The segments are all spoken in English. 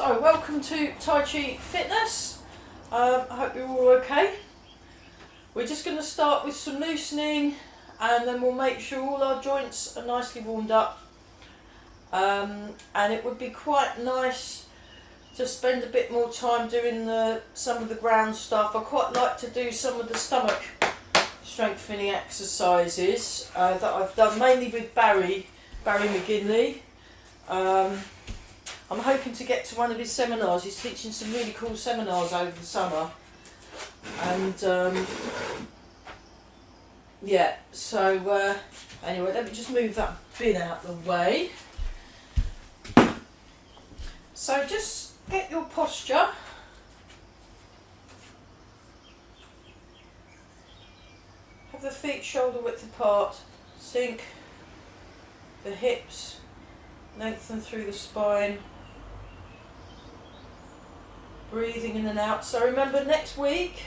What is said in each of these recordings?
So, welcome to Tai Chi Fitness. I hope you're all okay. We're just going to start with some loosening, and then we'll make sure all our joints are nicely warmed up. And it would be quite nice to spend a bit more time doing some of the ground stuff. I quite like to do some of the stomach strengthening exercises that I've done mainly with Barry McGinley. I'm hoping to get to one of his seminars. He's teaching some really cool seminars over the summer. And yeah, so anyway, let me just move that bin out of the way. So just get your posture. Have the feet shoulder width apart. Sink the hips, lengthen through the spine. Breathing in and out. So remember, next week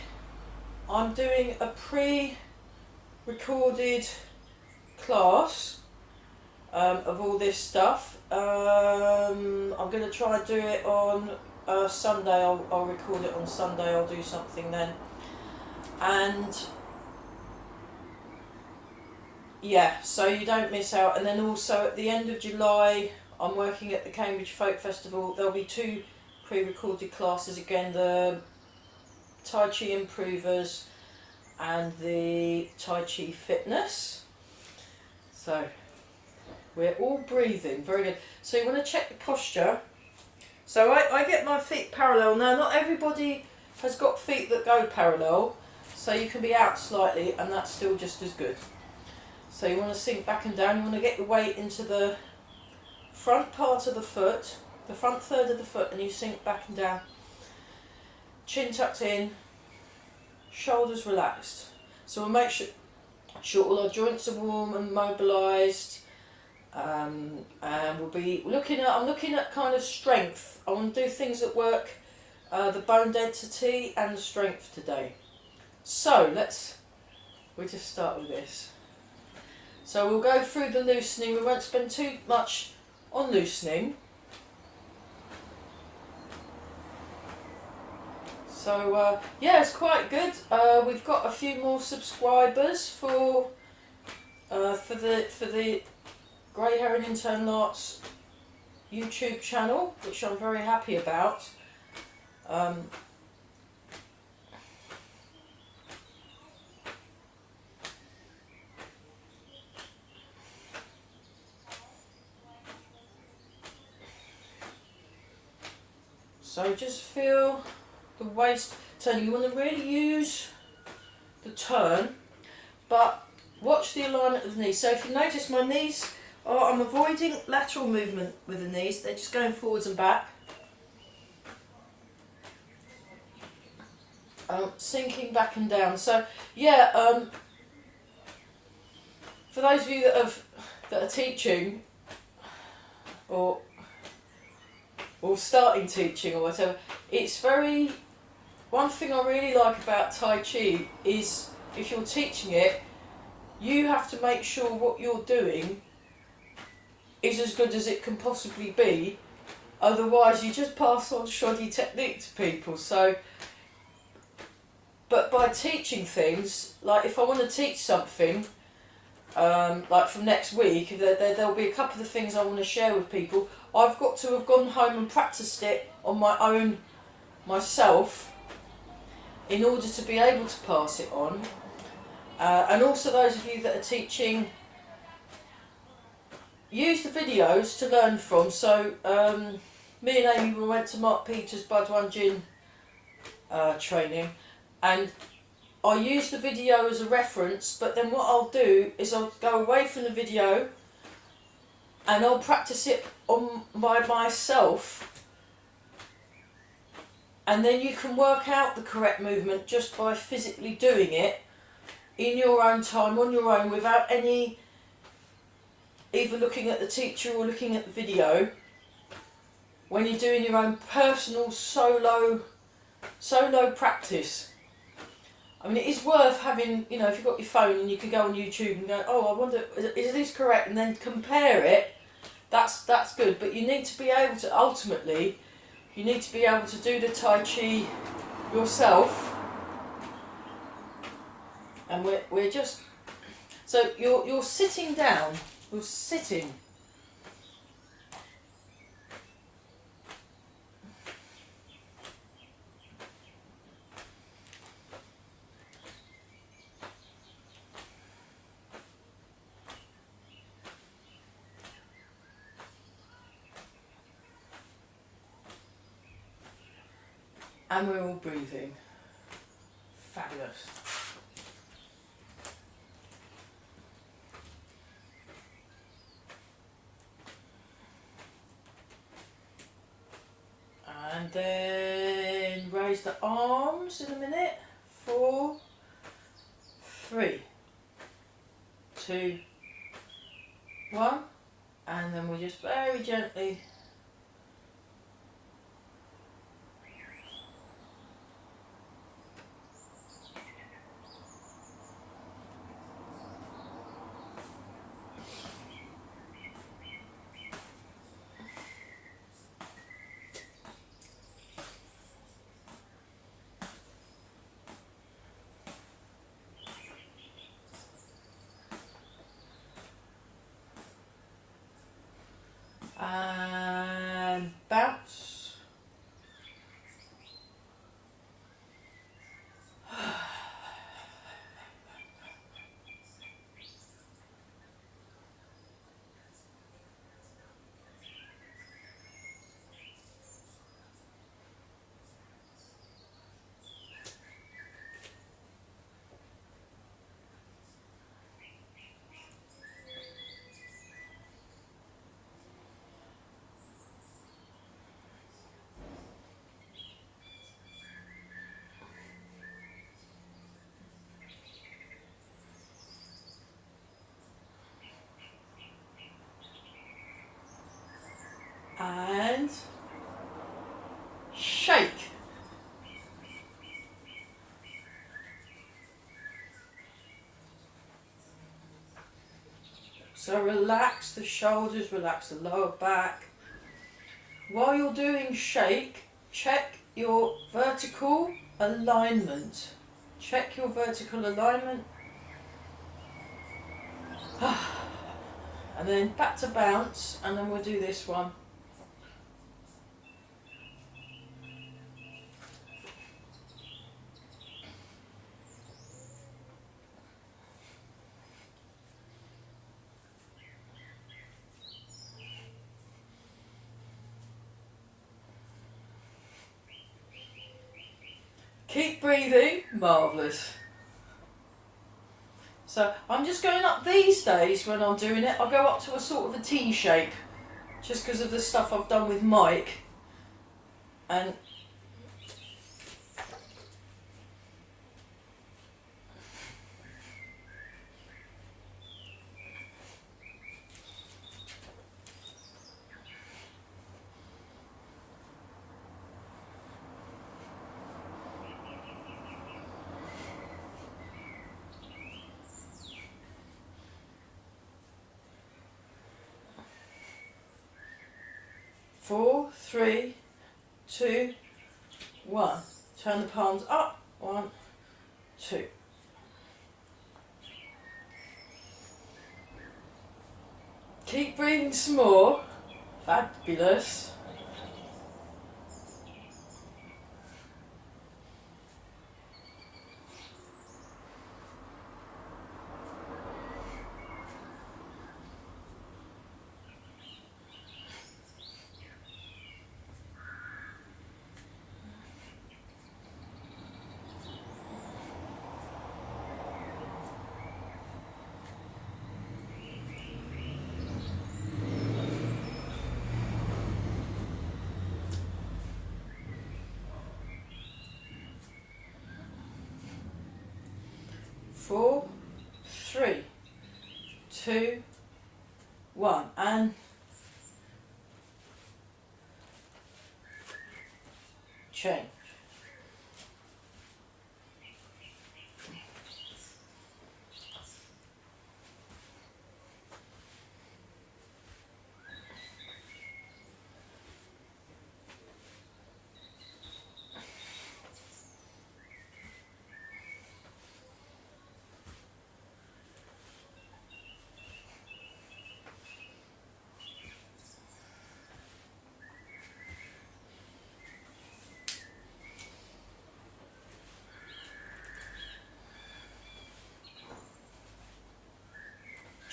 I'm doing a pre-recorded class of all this stuff. I'm going to try and do it on Sunday. I'll record it on Sunday. I'll do something then. And yeah, so you don't miss out. And then also at the end of July, I'm working at the Cambridge Folk Festival. There'll be two pre-recorded classes again, the Tai Chi Improvers and the Tai Chi Fitness. So we're all breathing, very good. So you want to check the posture. So I get my feet parallel. Now not everybody has got feet that go parallel, so you can be out slightly and that's still just as good. So you want to sink back and down. You want to get the weight into the front part of the foot, the front third of the foot, and you sink back and down. Chin tucked in, shoulders relaxed. So we'll make sure all our joints are warm and mobilised. And we'll be looking at, I'm looking at kind of strength. I want to do things that work the bone density and the strength today. So we'll just start with this. So we'll go through the loosening. We won't spend too much on loosening. So yeah, it's quite good. We've got a few more subscribers for the Grey Heron Internal Arts YouTube channel, which I'm very happy about. So just feel the waist turn. You want to really use the turn, but watch the alignment of the knees. So if you notice, my knees I'm avoiding lateral movement with the knees. They're just going forwards and back. Sinking back and down. So yeah, for those of you that are teaching or starting teaching or whatever, it's very, one thing I really like about Tai Chi is if you're teaching it, you have to make sure what you're doing is as good as it can possibly be, otherwise you just pass on shoddy technique to people. So, but by teaching things, like if I want to teach something, like from next week, there'll be a couple of things I want to share with people. I've got to have gone home and practiced it on my own, myself, in order to be able to pass it on. And also those of you that are teaching, use the videos to learn from. So me and Amy went to Mark Peters' Budwan Jin training, and I use the video as a reference, but then what I'll do is I'll go away from the video and I'll practice it by myself, and then you can work out the correct movement just by physically doing it in your own time, on your own, without any either looking at the teacher or looking at the video, when you're doing your own personal solo practice. I mean, it is worth having, you know, if you've got your phone and you can go on YouTube and go, oh, I wonder, is this correct? And then compare it, that's good. But you need to be able to ultimately You need to be able to do the Tai Chi yourself. And we're just, so you're sitting down, you're sitting. And we're all breathing. Fabulous. And then raise the arms in a minute. 4, 3, 2, 1. And then we just very gently and bounce. And shake. So relax the shoulders, relax the lower back. While you're doing shake, check your vertical alignment. Check your vertical alignment. And then back to bounce, and then we'll do this one. Keep breathing, marvellous. So I'm just going up these days when I'm doing it, I'll go up to a sort of a T shape, just because of the stuff I've done with Mike. And four, 3, 2, 1. Turn the palms up. 1, 2. Keep breathing some more. Fabulous. Four, 3, 2, 1, and change.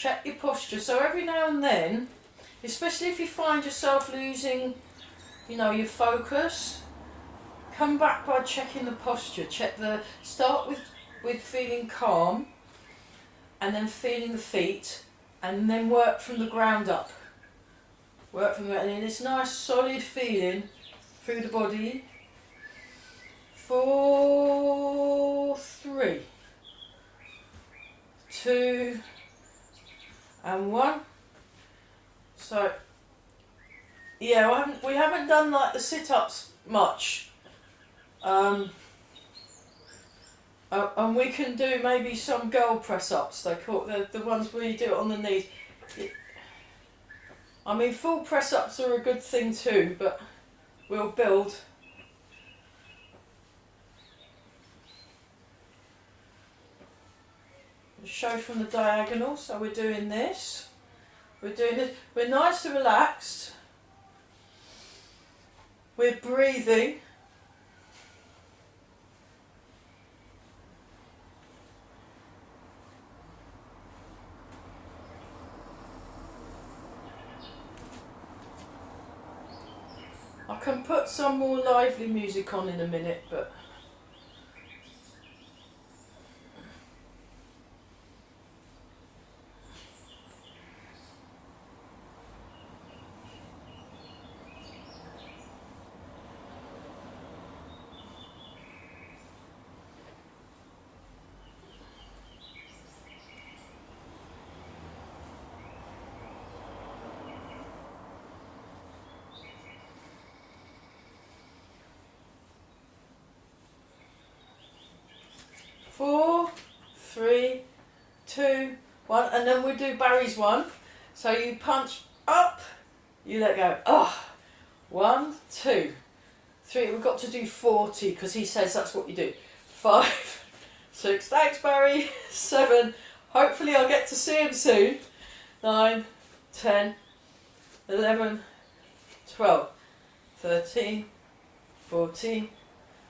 check your posture. So every now and then, especially if you find yourself losing, you know, your focus, come back by checking the posture. Start with feeling calm, and then feeling the feet, and then work from the ground up. Work from the, and this nice solid feeling through the body. 4, 3, 2, and 1. So yeah, we haven't done like the sit-ups much, and we can do maybe some girl press-ups. They call the ones where you do it on the knees. I mean, full press-ups are a good thing too, but we'll build. Show from the diagonal. So we're doing this. We're doing this. We're nice and relaxed. We're breathing. I can put some more lively music on in a minute, but four, 3, 2, 1, and then we do Barry's one. So you punch up, you let go. Oh, 1, 2, 3. We've got to do 40 because he says that's what you do. 5, 6. Thanks, Barry. 7. Hopefully, I'll get to see him soon. 9, 10, 11, 12, 13, 14,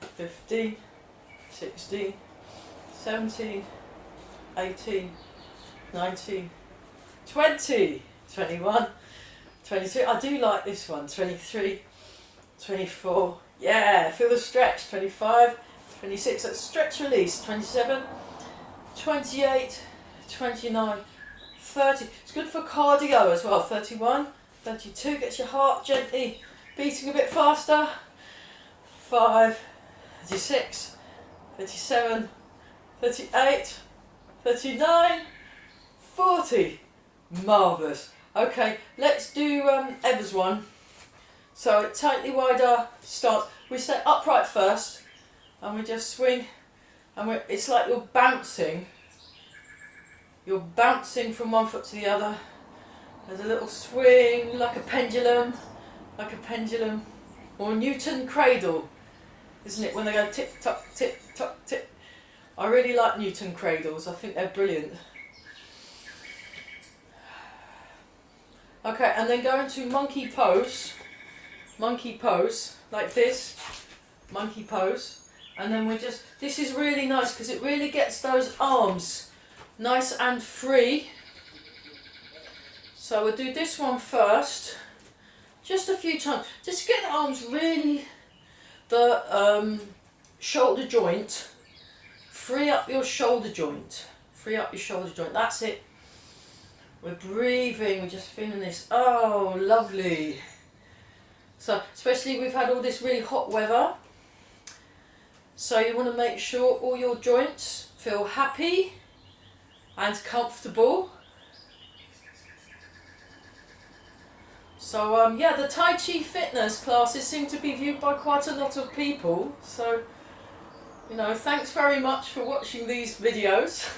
15, 16. 17, 18, 19, 20, 21, 22. I do like this one. 23, 24. Yeah, feel the stretch. 25, 26. Let's stretch release. 27, 28, 29, 30. It's good for cardio as well. 31, 32. Gets your heart gently beating a bit faster. 5, 36, 37. 38, 39, 40. Marvellous. Okay, let's do Eva's one. So tightly wider stance. We stay upright first, and we just swing, and it's like you're bouncing. You're bouncing from one foot to the other. There's a little swing, like a pendulum, or a Newton cradle, isn't it? When they go tick tock, tick tock, tick. I really like Newton cradles. I think they're brilliant. Okay, and then go into monkey pose, like this, monkey pose, and then this is really nice because it really gets those arms nice and free. So we'll do this one first, just a few times, just to get the arms really, the shoulder joint, free up your shoulder joint, that's it. We're breathing, we're just feeling this. Oh, lovely. So, especially we've had all this really hot weather. So you want to make sure all your joints feel happy and comfortable. So yeah, the Tai Chi fitness classes seem to be viewed by quite a lot of people. So, you know, thanks very much for watching these videos.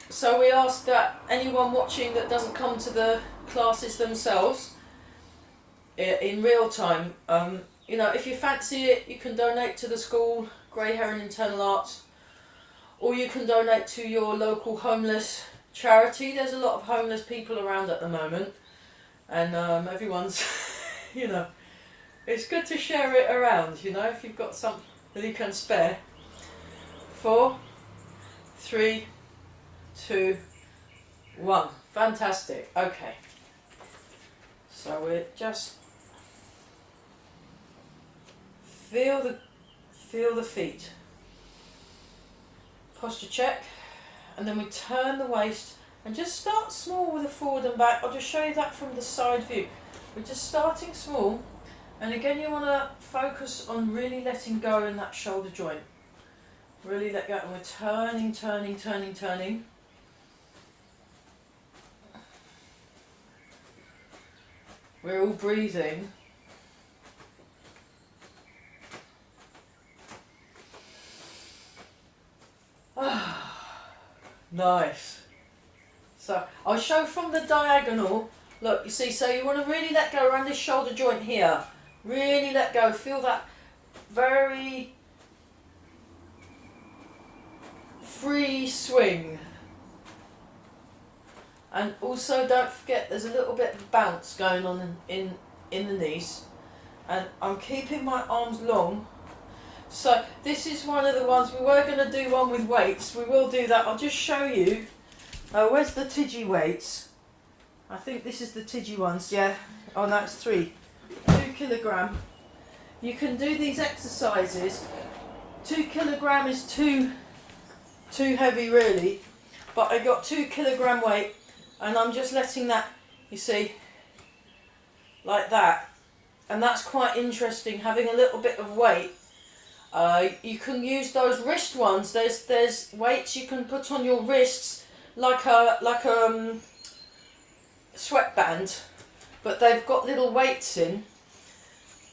So we ask that anyone watching that doesn't come to the classes themselves in real time, you know, if you fancy it, you can donate to the school, Grey Heron Internal Arts, or you can donate to your local homeless charity. There's a lot of homeless people around at the moment, and everyone's, you know, it's good to share it around, you know, if you've got something that you can spare. 4, 3, 2, 1. Fantastic. Okay. So we're just feel the feet. Posture check, and then we turn the waist and just start small with the forward and back. I'll just show you that from the side view. We're just starting small, and again you want to focus on really letting go in that shoulder joint. Really let go, and we're turning, turning, turning, turning. We're all breathing. Nice. So I'll show from the diagonal. Look, you see, so you want to really let go around this shoulder joint here. Really let go. Feel that very free swing. And also don't forget there's a little bit of bounce going on in the knees. And I'm keeping my arms long. So this is one of the ones, we were going to do one with weights. We will do that. I'll just show you. Where's the Tigi weights? I think this is the Tigi ones, yeah. Oh, that's 3. 2 kilogram. You can do these exercises. 2 kilogram is too heavy really. But I got 2 kilogram weight and I'm just letting that, you see, like that. And that's quite interesting, having a little bit of weight. You can use those wrist ones. There's weights you can put on your wrists like a sweatband, but they've got little weights in,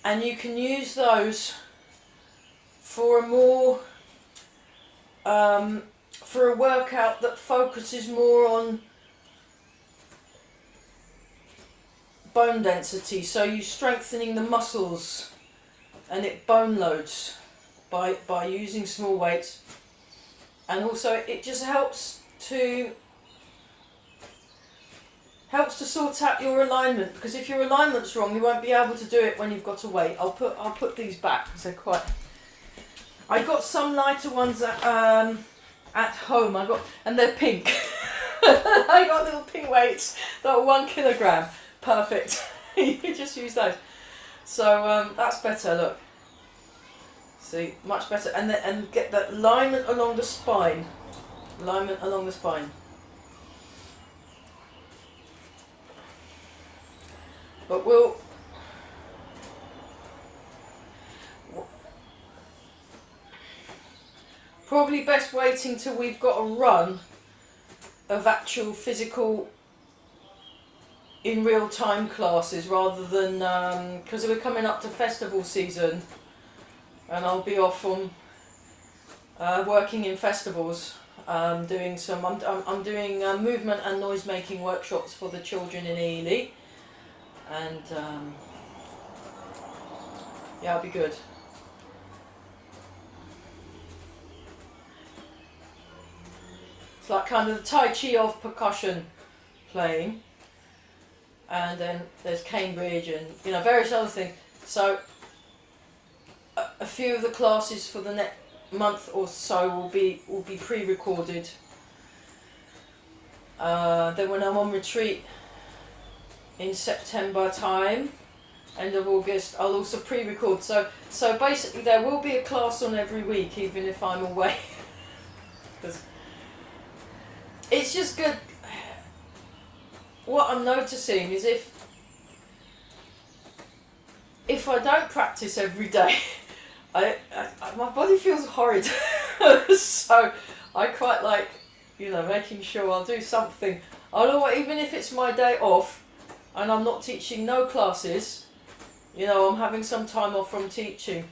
and you can use those for a more for a workout that focuses more on bone density. So you're strengthening the muscles, and it bone loads by using small weights. And also it just helps to sort out your alignment, because if your alignment's wrong you won't be able to do it when you've got a weight. I'll put these back because they're quite, I got some lighter ones at home. And they're pink. I got little pink weights that are 1 kilogram. Perfect. You can just use those. So that's better. Look. See, much better, and get that alignment along the spine. Alignment along the spine. But we'll probably best waiting till we've got a run of actual physical in real time classes, rather than because we're coming up to festival season. And I'll be off on working in festivals, doing some. I'm doing movement and noise making workshops for the children in Ely, and yeah, it'll be good. It's like kind of the Tai Chi of percussion playing, and then there's Cambridge and various other things. So a few of the classes for the next month or so will be pre-recorded. Then when I'm on retreat in September time, end of August, I'll also pre-record. So basically there will be a class on every week, even if I'm away. It's just good. What I'm noticing is if I don't practice every day, my body feels horrid. So I quite like, making sure I'll do something. I know what, even if it's my day off and I'm not teaching no classes, I'm having some time off from teaching,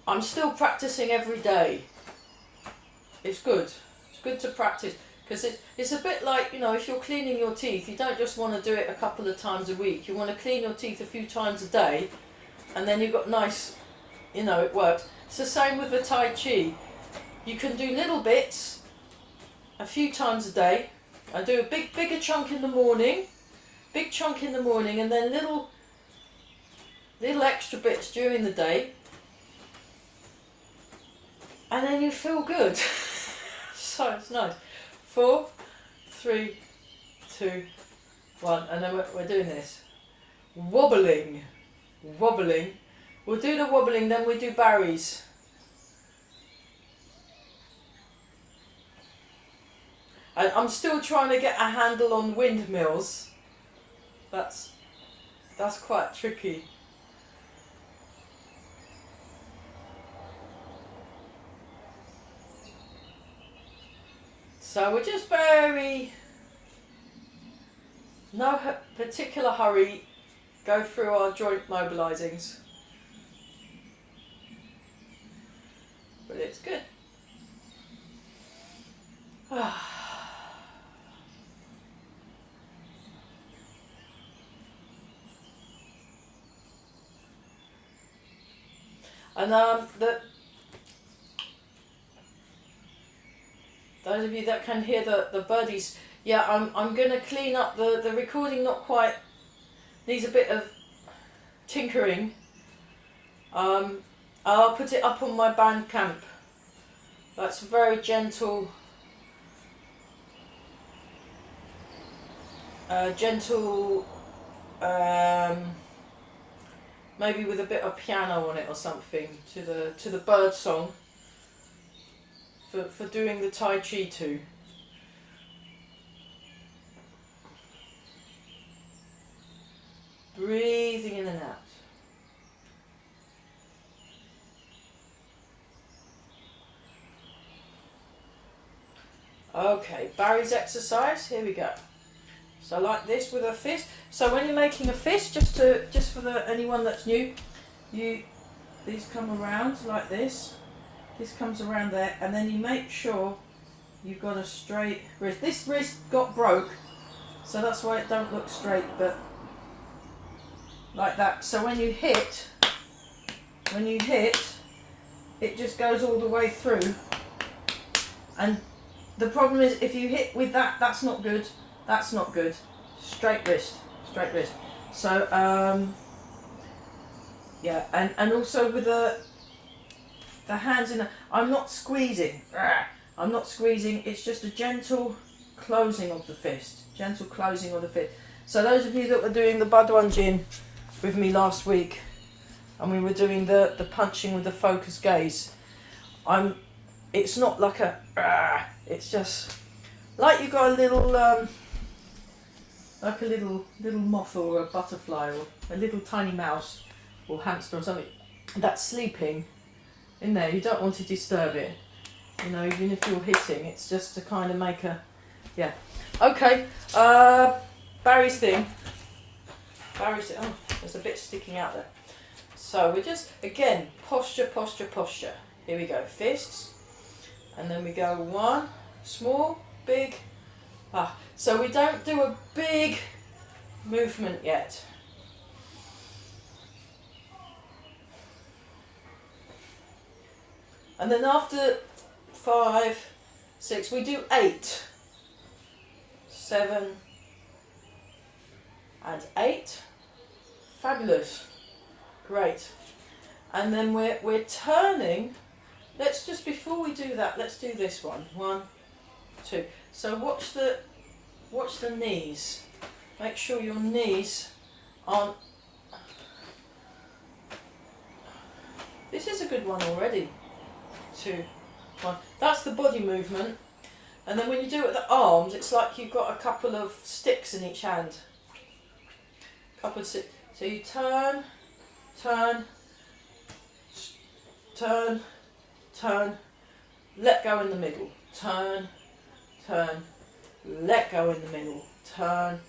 I'm still practicing every day. It's good. It's good to practice. Because it's a bit like, if you're cleaning your teeth, you don't just want to do it a couple of times a week. You want to clean your teeth a few times a day, and then you've got nice, it works. It's the same with the Tai Chi. You can do little bits a few times a day. I do a bigger chunk in the morning, and then little extra bits during the day, and then you feel good. So it's nice. 4, 3, 2, 1, and then we're doing this. Wobbling. Wobbling. We'll do the wobbling, then we do Barry's. And I'm still trying to get a handle on windmills. That's quite tricky. So we're just no particular hurry, go through our joint mobilisings. But it's good. And those of you that can hear the birdies, yeah, I'm going to clean up the recording. Not quite, needs a bit of tinkering. I'll put it up on my Bandcamp. That's very gentle, maybe with a bit of piano on it or something, to the bird song for doing the Tai Chi to. Breathing in and out. Okay, Barry's exercise, here we go. So like this with a fist. So when you're making a fist, just for anyone that's new, these come around like this. This comes around there, and then you make sure you've got a straight wrist. This wrist got broke, so that's why it don't look straight, but like that. So when you hit, it just goes all the way through. And the problem is, if you hit with that, that's not good. That's not good. Straight wrist. So yeah, and also with the hands in. I'm not squeezing. I'm not squeezing. It's just a gentle closing of the fist. Gentle closing of the fist. So those of you that were doing the Budwan Jin with me last week, and we were doing the punching with the focus gaze, it's not like it's just like you've got a little like a little moth or a butterfly or a little tiny mouse or hamster or something that's sleeping in there. You don't want to disturb it, you know, even if you're hitting. It's just to kind of make a, yeah. Okay, Barry's thing. Oh, there's a bit sticking out there. So we're just, again, posture. Here we go, fists, and then we go one, small, big. So we don't do a big movement yet. And then after 5, 6, we do 8, 7, and 8. Fabulous. Great. And then we're turning. Let's just, before we do that, let's do this one. 1, 2. So watch the knees. Make sure your knees aren't. This is a good one already. 2, 1. That's the body movement. And then when you do it with the arms, it's like you've got a couple of sticks in each hand. Couple of sticks. So you turn, let go in the middle. Turn, let go in the middle. Turn,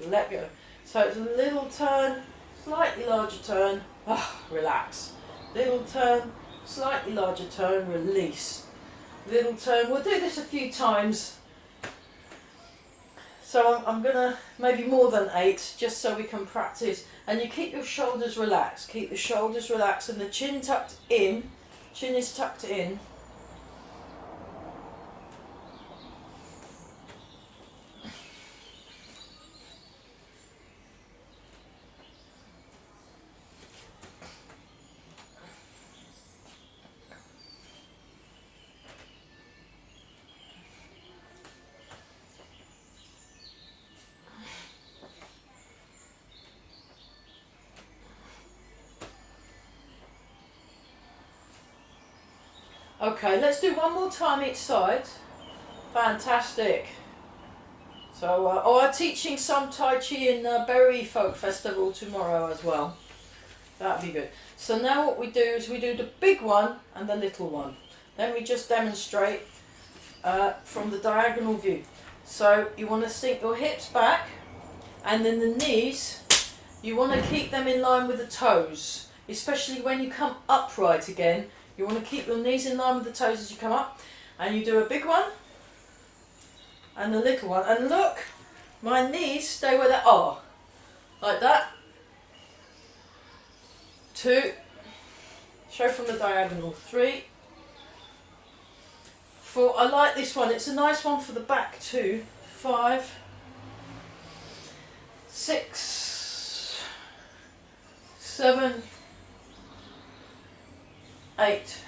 let go. So it's a little turn, slightly larger turn, relax. Little turn, slightly larger turn, release. Little turn. We'll do this a few times. So I'm going to, maybe more than 8, just so we can practice. And you keep your shoulders relaxed. Keep the shoulders relaxed and the chin tucked in. Chin is tucked in. Okay, let's do one more time each side. Fantastic. So, I'm teaching some Tai Chi in Bury Folk Festival tomorrow as well. That'd be good. So now what we do is we do the big one and the little one. Then we just demonstrate from the diagonal view. So you want to sink your hips back, and then the knees, you want to keep them in line with the toes. Especially when you come upright again, you want to keep your knees in line with the toes as you come up. And you do a big one and a little one. And look, my knees stay where they are. Like that. 2, show from the diagonal, 3, 4, I like this one, it's a nice one for the back too, 5, 6, 7, 8.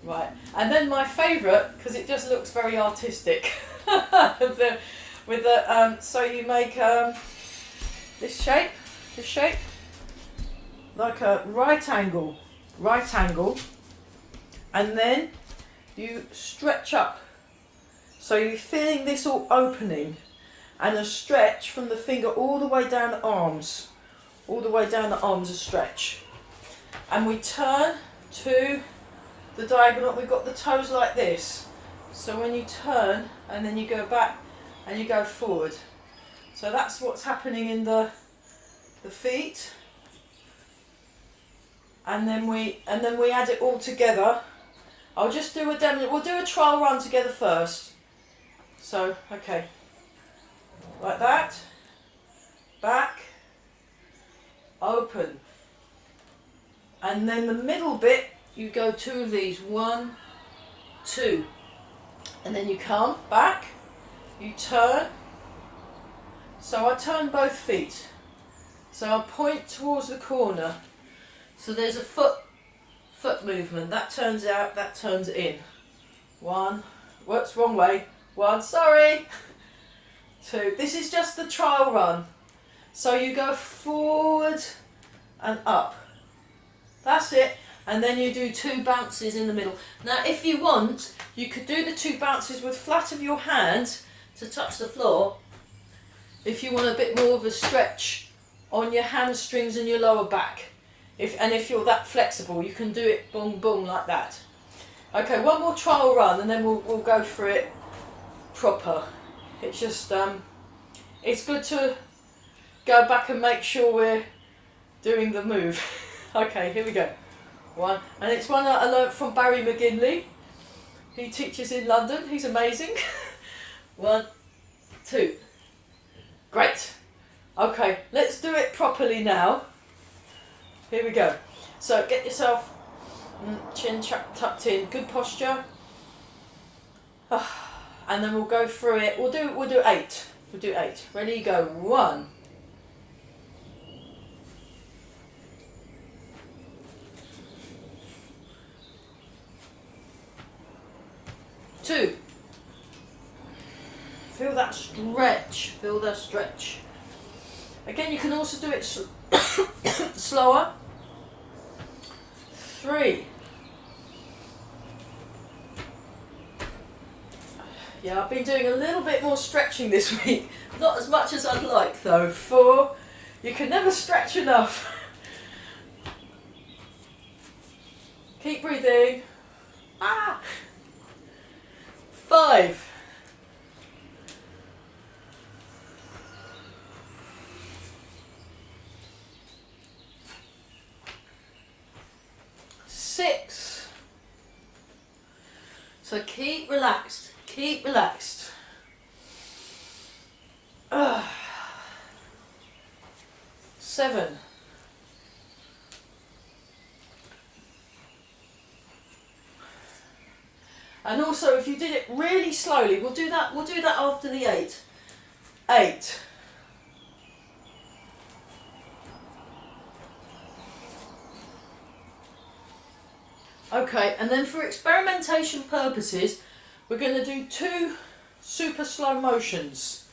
Right, and then my favourite, because it just looks very artistic, so you make this shape, like a right angle, and then you stretch up. So you're feeling this all opening, and a stretch from the finger all the way down the arms, a stretch. And we turn to the diagonal, we've got the toes like this. So when you turn, and then you go back, and you go forward. So that's what's happening in the feet, and then we add it all together. I'll just do a demo. We'll do a trial run together first. So okay, like that, back, open, and then the middle bit you go 2 of these, 1, 2, and then you come back, you turn. So I turn both feet. So I point towards the corner. So there's a foot movement. That turns out, that turns in. 1, whoops, wrong way. 1, sorry. 2. This is just the trial run. So you go forward and up. That's it. And then you do 2 bounces in the middle. Now if you want, you could do the 2 bounces with flat of your hand to touch the floor. If you want a bit more of a stretch on your hamstrings and your lower back. If you're that flexible, you can do it boom boom like that. Okay, one more trial run and then we'll go for it proper. It's just it's good to go back and make sure we're doing the move. Okay, here we go. 1, and it's one that I learnt from Barry McGinley. He teaches in London, he's amazing. 1, 2. Great. Okay, let's do it properly now. Here we go. So get yourself chin tucked in, good posture. And then we'll go through it. We'll do 8. We'll do 8. Ready, go. 1. 2. Feel that stretch. Feel that stretch. Again, you can also do it slower. 3. Yeah, I've been doing a little bit more stretching this week. Not as much as I'd like though. 4. You can never stretch enough. Keep breathing. 5. 6. So keep relaxed. Keep relaxed. 7. 'And also, if you did it really slowly, we'll do that after the 8. 8. 'Okay, and then for experimentation purposes, we're going to do 2 super slow motions.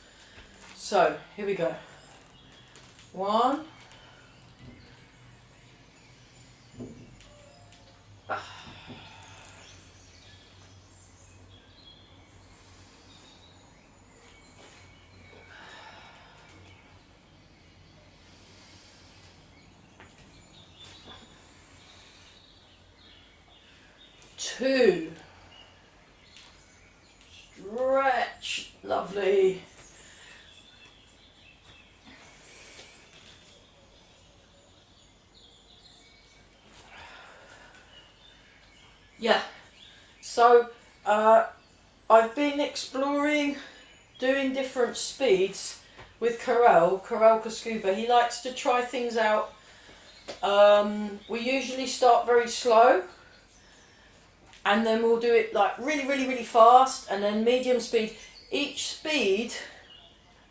So, here we go. 1. 2. Stretch. Lovely. Yeah. So, I've been exploring doing different speeds with Karel Kaskuba. He likes to try things out. We usually start very slow, and then we'll do it like really fast, and then medium speed. Each speed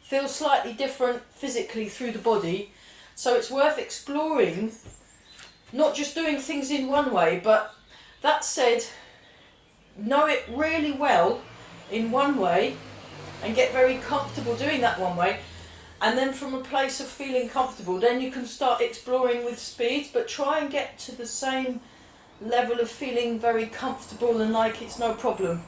feels slightly different physically through the body, so it's worth exploring, not just doing things in one way, but that said, know it really well in one way and get very comfortable doing that one way, and then from a place of feeling comfortable, then you can start exploring with speeds, but try and get to the same level of feeling very comfortable and like it's no problem.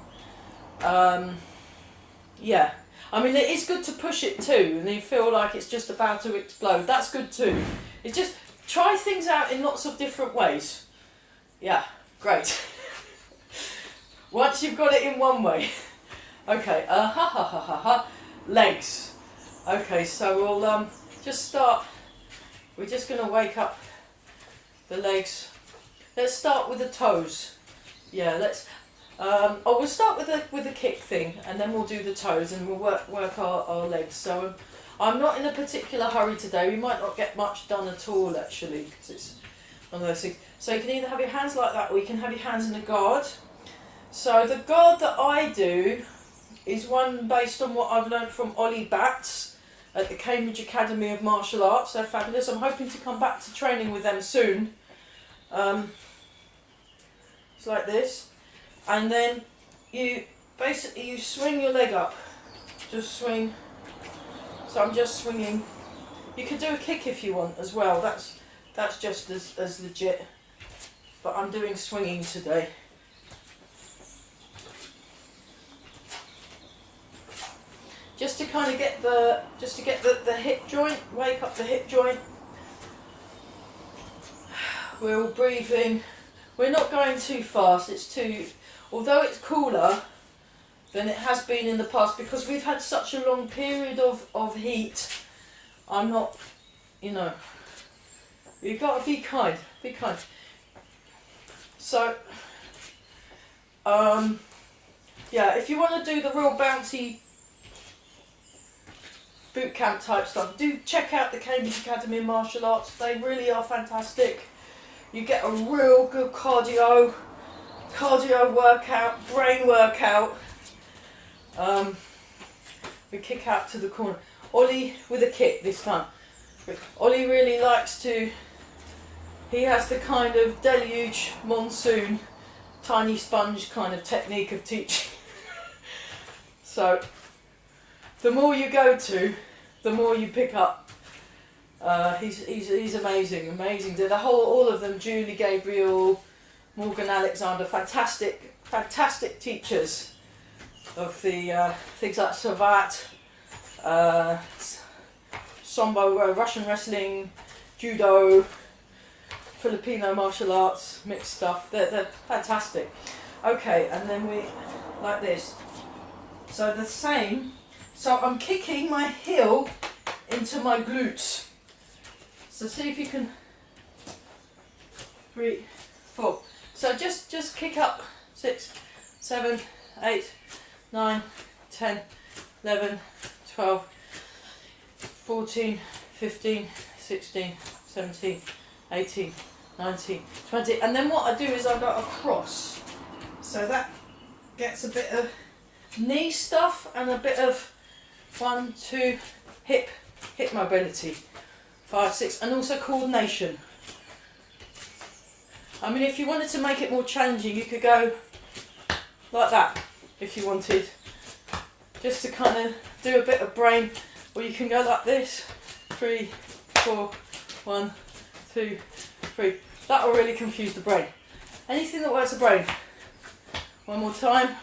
Yeah, I mean, it is good to push it too, and you feel like it's just about to explode. That's good too. It's just try things out in lots of different ways. Yeah, great. Once you've got it in one way. Okay, legs. Okay, so we'll just start. We're just going to wake up the legs. Let's start with the toes. Yeah, let's. We'll start with the kick thing, and then we'll do the toes, and we'll work our legs. So I'm not in a particular hurry today. We might not get much done at all actually, because it's one of those things. So you can either have your hands like that, or you can have your hands in a guard. So the guard that I do is one based on what I've learned from Ollie Batts at the Cambridge Academy of Martial Arts. They're fabulous. I'm hoping to come back to training with them soon. It's like this, and then you swing your leg up. Just swing. So I'm just swinging. You could do a kick if you want as well. That's just as legit. But I'm doing swinging today. Just to kind of get the hip joint, wake up the hip joint. We're all breathing. We're not going too fast. Although it's cooler than it has been in the past, because we've had such a long period of heat. I'm not, you've got to be kind. So, yeah, if you want to do the real bouncy boot camp type stuff, do check out the Cambridge Academy of Martial Arts. They really are fantastic. You get a real good cardio workout, brain workout. We kick out to the corner. Ollie with a kick this time. Ollie really likes to, he has the kind of deluge, monsoon, tiny sponge kind of technique of teaching. So, the more you go to, the more you pick up. He's amazing. All of them, Julie Gabriel, Morgan Alexander, fantastic teachers of the things like Savat, Sambo, Russian wrestling, judo, Filipino martial arts, mixed stuff. They're fantastic. Okay, and then we, like this. So the same. So I'm kicking my heel into my glutes. So see if you can, 3, 4. So just kick up, 6, 7, 8, 9, 10, 11, 12, 14, 15, 16, 17, 18, 19, 20. And then what I do is I go across. So that gets a bit of knee stuff and a bit of 1, 2, hip mobility. 5, 6, and also coordination. I mean, if you wanted to make it more challenging, you could go like that if you wanted, just to kind of do a bit of brain, or you can go like this, 3, 4, 1, 2, 3. That will really confuse the brain. Anything that works the brain. One more time,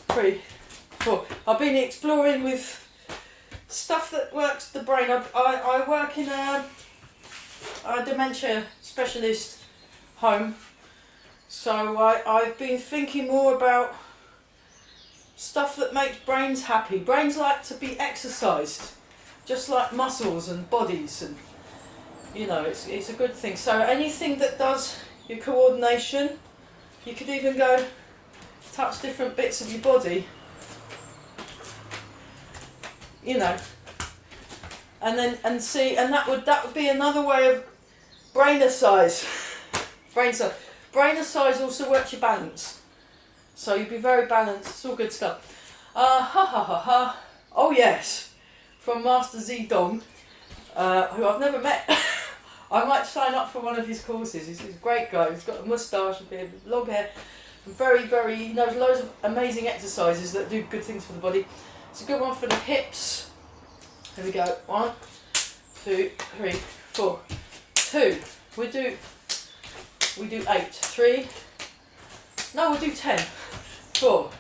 3, 4. I've been exploring with stuff that works the brain. I work in a dementia specialist home, So I've been thinking more about stuff that makes brains happy. Brains like to be exercised, just like muscles and bodies, and you know, it's a good thing. So anything that does your coordination, you could even go touch different bits of your body, you know, and see, and that would be another way of brain exercise. Brain exercise also works your balance, so you'd be very balanced. It's all good stuff. Oh yes, from Master Zedong, who I've never met. I might sign up for one of his courses. He's a great guy. He's got a moustache, a beard, long hair, and he knows loads of amazing exercises that do good things for the body. It's a good one for the hips. Here we go. 1, 2, 3, 4. 2. We do 8. 3. No, we'll do 10. 4.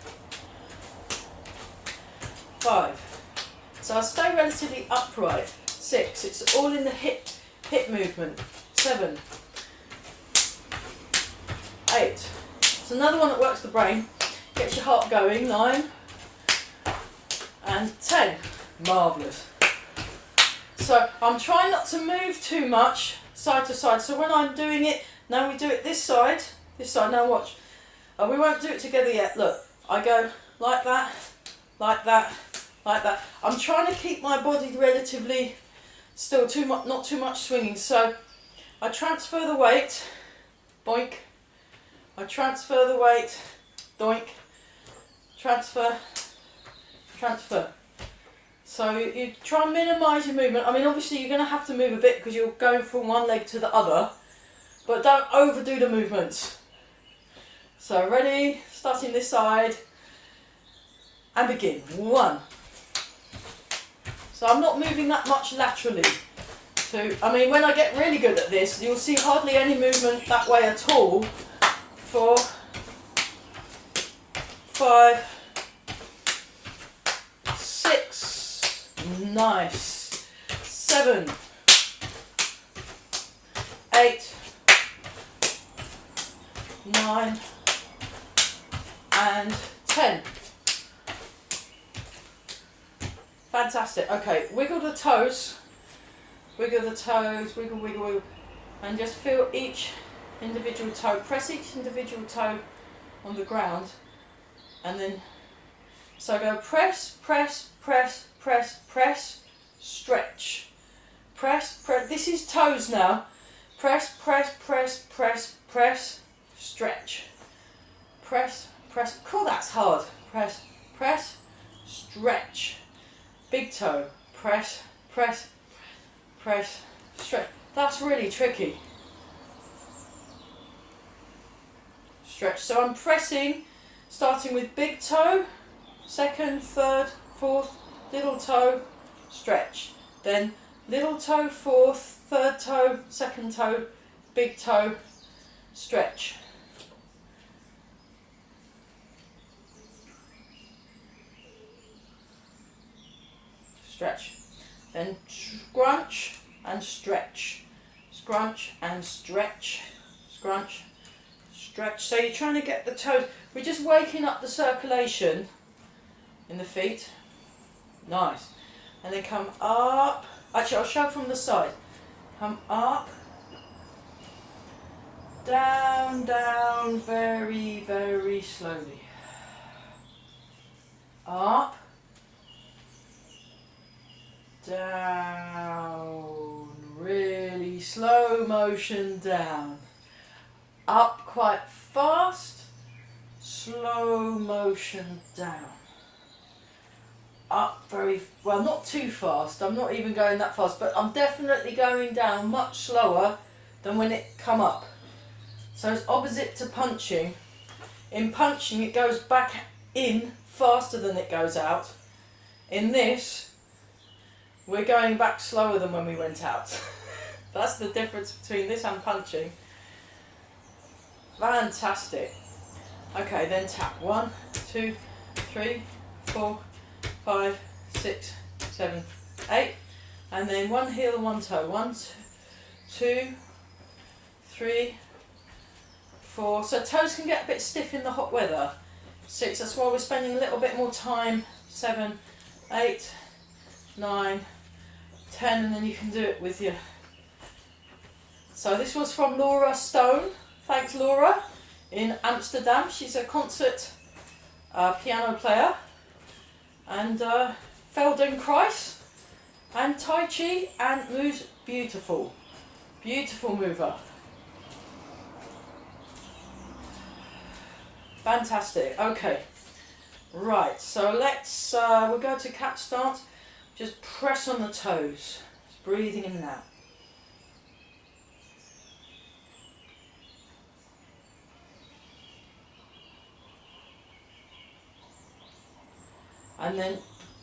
5. So I stay relatively upright. 6. It's all in the hip movement. 7. 8. It's another one that works the brain. Gets your heart going. 9. And 10. Marvellous. So I'm trying not to move too much side to side. So when I'm doing it, now we do it this side, now watch. We won't do it together yet. Look, I go like that, like that, like that. I'm trying to keep my body relatively still, not too much swinging. So I transfer the weight, boink. I transfer the weight, doink. Transfer, transfer. So you try and minimise your movement. I mean, obviously you're going to have to move a bit because you're going from one leg to the other, but don't overdo the movements. So ready, starting this side, and begin. 1. So I'm not moving that much laterally. 2. I mean, when I get really good at this, you'll see hardly any movement that way at all. 4, 5, 6, nice. 7, 8, 9, and 10. Fantastic. Okay, wiggle the toes. Wiggle the toes, wiggle, wiggle, wiggle. And just feel each individual toe. Press each individual toe on the ground. And then, so go press, press, press, press, press, stretch. Press, press. This is toes now. Press, press, press, press, press, stretch. Press, press. Cool, that's hard. Press, press, stretch. Big toe. Press, press, press, stretch. That's really tricky. Stretch. So I'm pressing, starting with big toe, second, third, fourth, little toe, stretch. Then little toe, fourth, third toe, second toe, big toe, stretch. Stretch. Then scrunch and stretch. Scrunch and stretch. Scrunch, stretch. So you're trying to get the toes. We're just waking up the circulation in the feet. Nice. And then come up. Actually, I'll show from the side. Come up. Down, down, very, very slowly. Up. Down, really slow motion down. Up quite fast, slow motion down. Up very, well, not too fast, I'm not even going that fast, but I'm definitely going down much slower than when it come up. So it's opposite to punching. In punching it goes back in faster than it goes out. In this, we're going back slower than when we went out. That's the difference between this and punching. Fantastic. Okay, then tap. 1, 2, 3, 4, 5, 6, 7, 8. And then one heel and one toe. 1, 2, 3, 4. So toes can get a bit stiff in the hot weather. 6. That's why we're spending a little bit more time. 7, 8, 9, 10, and then you can do it with your. So this was from Laura Stone. Thanks, Laura, in Amsterdam. She's a concert piano player, and Feldenkrais and Tai Chi, and moves beautiful. Beautiful mover. Fantastic. Okay. Right, so let's, we'll go to cat stance. Just press on the toes. Just breathing in and out. And then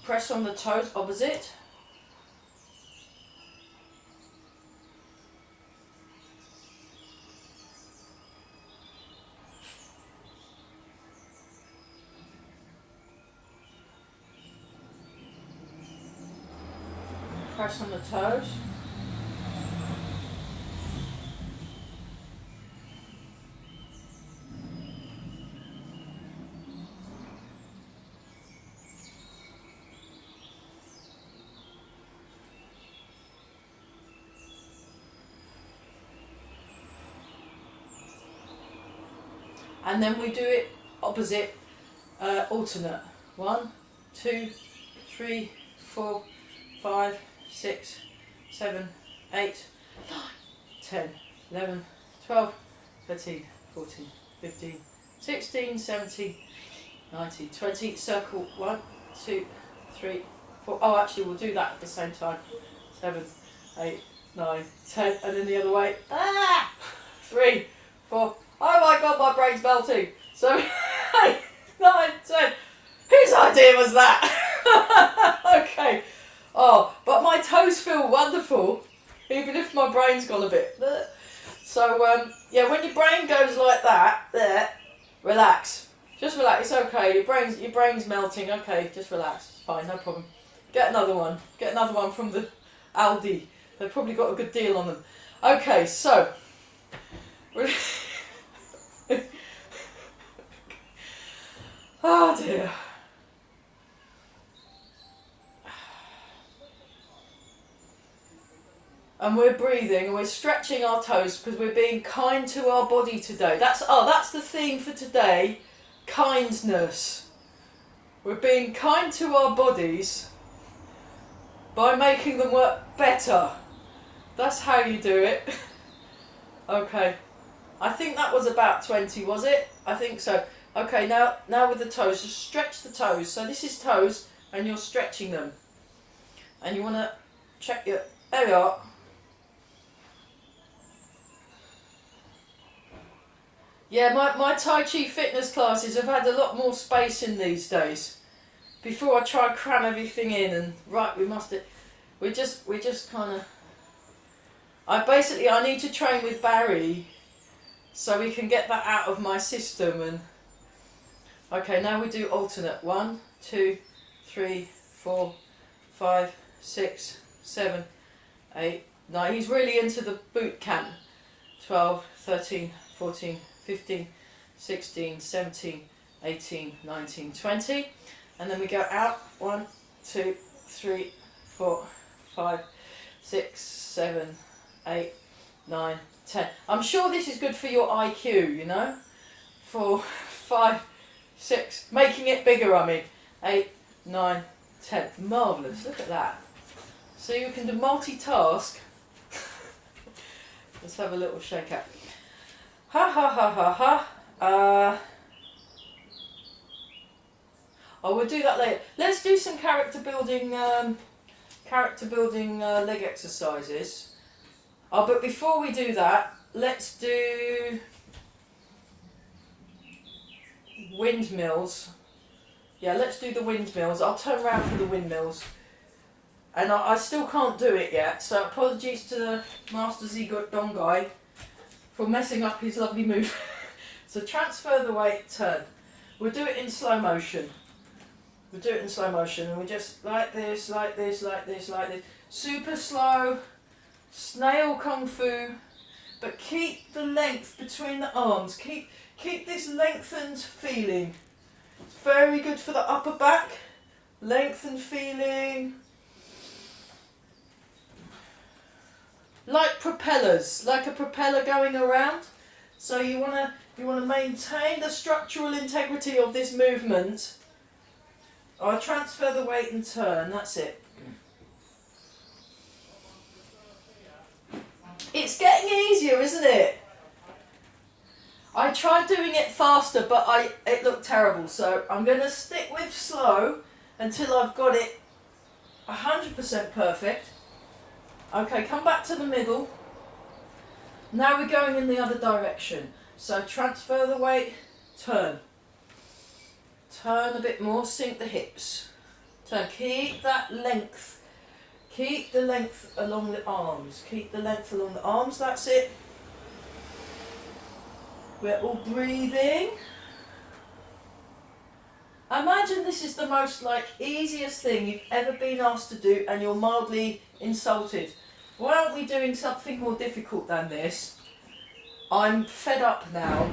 press on the toes opposite. Press on the toes. And then we do it opposite, alternate. 1, 2, 3, 4, 5, 6, 7, 8, 9, 10, 11, 12, 13, 14, 15, 16, 17, 19, 20. Circle 1, 2, 3, 4. Oh, actually, we'll do that at the same time. 7, 8, 9, 10, and then the other way. 3, 4. Oh my God, my brain's melting. 7, 8, 9, 10. Whose idea was that? Okay. Oh, but my toes feel wonderful, even if my brain's gone a bit. So, yeah, when your brain goes like that, there, relax. Just relax. It's okay. Your brain's melting. Okay, just relax. It's fine. No problem. Get another one. Get another one from the Aldi. They've probably got a good deal on them. Okay, so. Oh dear. And we're breathing and we're stretching our toes because we're being kind to our body today. That's the theme for today. Kindness. We're being kind to our bodies by making them work better. That's how you do it. Okay. I think that was about 20, was it? I think so. Okay, now with the toes, just stretch the toes. So this is toes and you're stretching them. And you want to check your, there we are. Yeah, my Tai Chi fitness classes have had a lot more space in these days. Before I try to cram everything in and, right, we're just kind of, I need to train with Barry so we can get that out of my system. And okay, now we do alternate. 1, 2, 3, 4, 5, 6, 7, 8, 9. He's really into the boot camp. 12, 13, 14, 15, 16, 17, 18, 19, 20. And then we go out. 1, 2, 3, 4, 5, 6, 7, 8, 9, 10. I'm sure this is good for your IQ, you know. 4, 5, 6. Making it bigger, 8, 9, 10. Marvellous. Look at that. So you can do multitask. Let's have a little shake out. Ha ha ha ha ha. Oh, we'll do that later. Let's do some character building leg exercises. Oh, but before we do that, let's do windmills. Yeah, let's do the windmills. I'll turn around for the windmills. And I still can't do it yet, so apologies to the Master Zigot Dong guy for messing up his lovely move. So transfer the weight, turn. We'll do it in slow motion. We'll do it in slow motion, and we just like this, like this, like this, like this. Super slow, snail kung fu, but keep the length between the arms. Keep this lengthened feeling. It's very good for the upper back. Lengthened feeling. Like propellers, like a propeller going around. So you wanna maintain the structural integrity of this movement. I transfer the weight and turn, that's it. It's getting easier, isn't it? I tried doing it faster, but it looked terrible, so I'm going to stick with slow until I've got it 100% perfect. Okay, come back to the middle. Now we're going in the other direction. So transfer the weight, turn. Turn a bit more, sink the hips. Turn, keep that length. Keep the length along the arms. Keep the length along the arms, that's it. We're all breathing. Imagine this is the most easiest thing you've ever been asked to do and you're mildly insulted. Why aren't we doing something more difficult than this? I'm fed up now.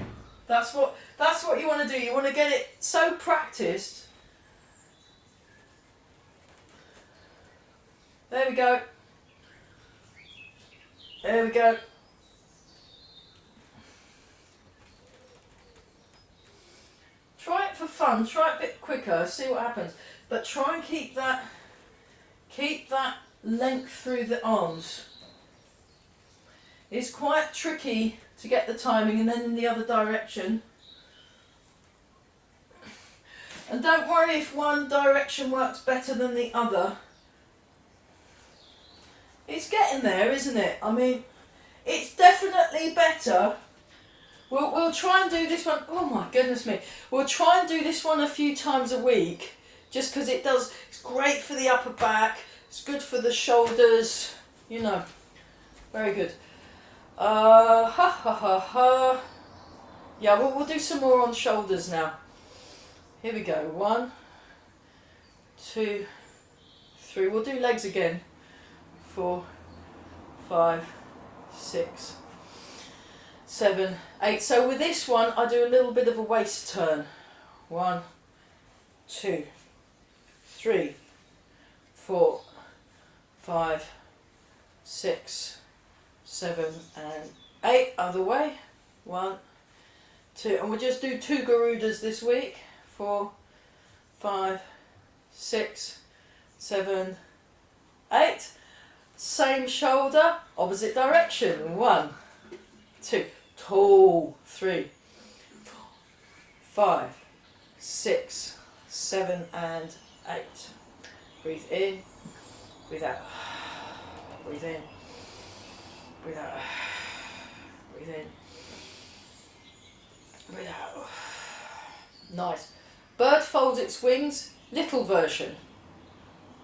That's what you want to do. You want to get it so practiced. There we go. There we go. Try it for fun. Try it a bit quicker. See what happens. But try and keep that length through the arms. It's quite tricky to get the timing, and then in the other direction. And don't worry if one direction works better than the other. It's getting there, isn't it? I mean, it's definitely better. We'll try and do this one. Oh my goodness me. We'll try and do this one a few times a week, just because it's great for the upper back. It's good for the shoulders. You know, very good. Yeah, we'll do some more on shoulders now. Here we go. 1, 2, 3. We'll do legs again. 4, 5, 6, 7, 8. So with this one, I do a little bit of a waist turn. 1, 2, 3, 4, 5, 6, 7, and 8. Other way. 1, 2. And we'll just do 2 Garudas this week. 4, 5, 6, 7, 8. Same shoulder, opposite direction. 1, 2. Tall. 3, 4, 5, 6, 7, and 8. Breathe in, breathe out. Breathe in, breathe out. Breathe in, breathe out. Nice. Bird folds its wings, little version.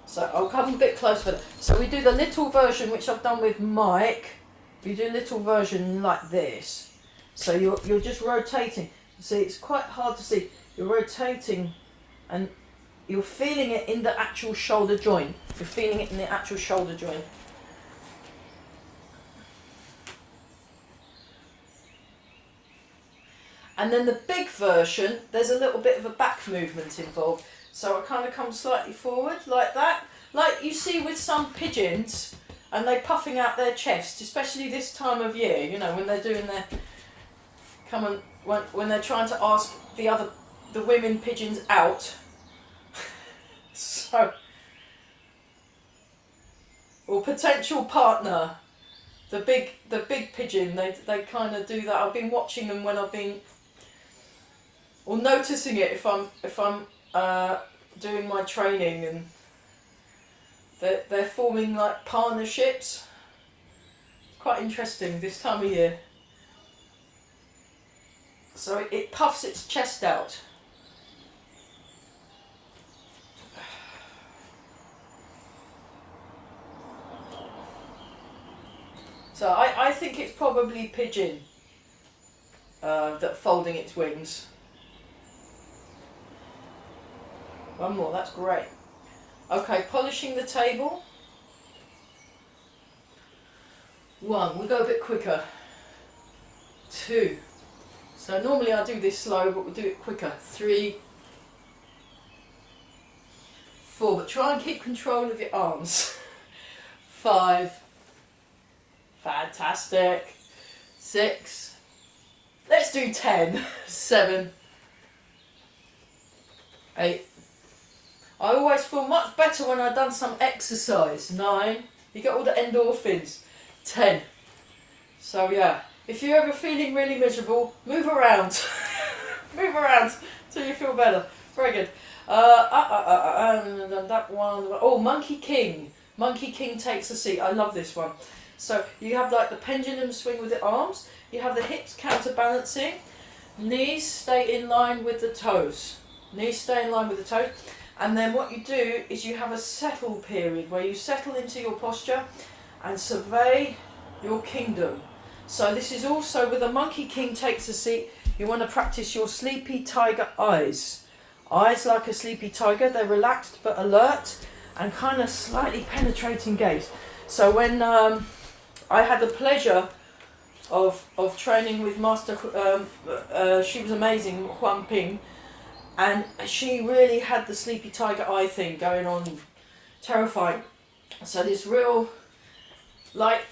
So I'll come a bit closer. So we do the little version, which I've done with Mike. You do little version like this. So you're just rotating. See, it's quite hard to see. You're rotating and you're feeling it in the actual shoulder joint. You're feeling it in the actual shoulder joint. And then the big version, there's a little bit of a back movement involved. So I kind of come slightly forward like that. Like you see with some pigeons, and they're puffing out their chest, especially this time of year, you know, when they're doing their, when they're trying to ask the women pigeons out. So, or potential partner, the big pigeon, they kind of do that. I've been watching them when I've been, or noticing it if I'm doing my training, and they're forming like partnerships. It's quite interesting this time of year. So it puffs its chest out. So I think it's probably pigeon that's folding its wings. One more, that's great. Okay, polishing the table. 1, we'll go a bit quicker. 2. So normally I do this slow, but we'll do it quicker. 3, 4, but try and keep control of your arms. 5, fantastic. 6, let's do 10. 7, 8. I always feel much better when I've done some exercise. 9, you get all the endorphins. 10. So yeah, if you're ever feeling really miserable, move around. Move around till you feel better. Very good. That one. Oh, Monkey King. Monkey King takes a seat. I love this one. So you have like the pendulum swing with the arms. You have the hips counterbalancing. Knees stay in line with the toes. Knees stay in line with the toes. And then what you do is you have a settle period where you settle into your posture and survey your kingdom. So this is also with a Monkey King takes a seat. You want to practice your sleepy tiger eyes. Eyes like a sleepy tiger. They're relaxed but alert and kind of slightly penetrating gaze. So when I had the pleasure of training with Master, she was amazing, Huang Ping, and she really had the sleepy tiger eye thing going on, terrifying. So this real, like,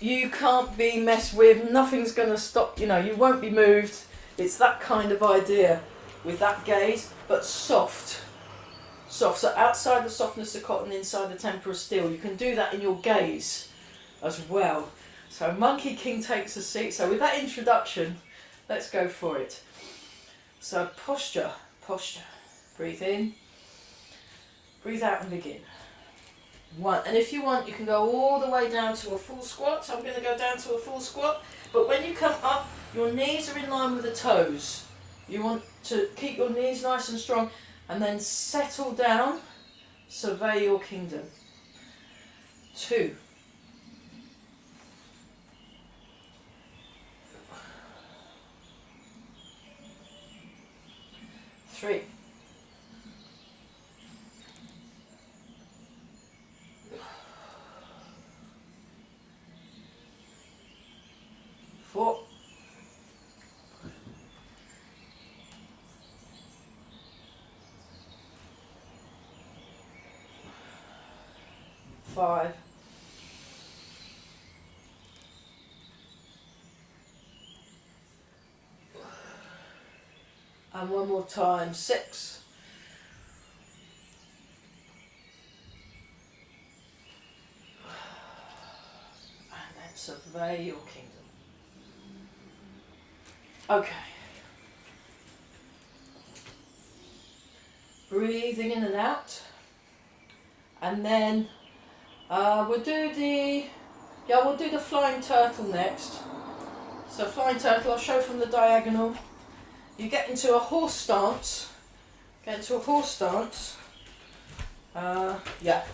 you can't be messed with, nothing's going to stop, you know, you won't be moved. It's that kind of idea with that gaze, but soft. Soft, so outside the softness of cotton, inside the temper of steel. You can do that in your gaze as well. So Monkey King takes a seat. So with that introduction, let's go for it. So posture, posture. Breathe in, breathe out and begin. 1. And if you want, you can go all the way down to a full squat. So I'm going to go down to a full squat. But when you come up, your knees are in line with the toes. You want to keep your knees nice and strong and then settle down, survey your kingdom. 2. 3. 4. 5. 1 more time. 6. And then survey your kingdom. Okay. Breathing in and out. And then we'll do the flying turtle next. So flying turtle, I'll show from the diagonal. You get into a horse stance. Get into a horse stance. Yeah.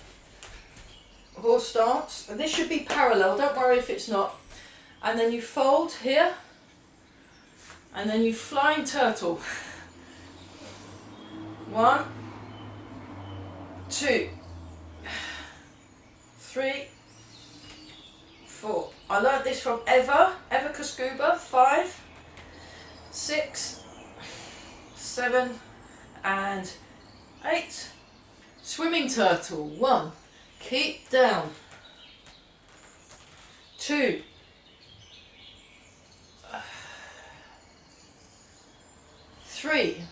Horse stance. And this should be parallel, don't worry if it's not. And then you fold here. And then you flying turtle. 1, 2, 3, 4. I learnt this from Eva Koskuba. 5, 6, 7 and 8. Swimming turtle. 1. Keep down. 2. 3.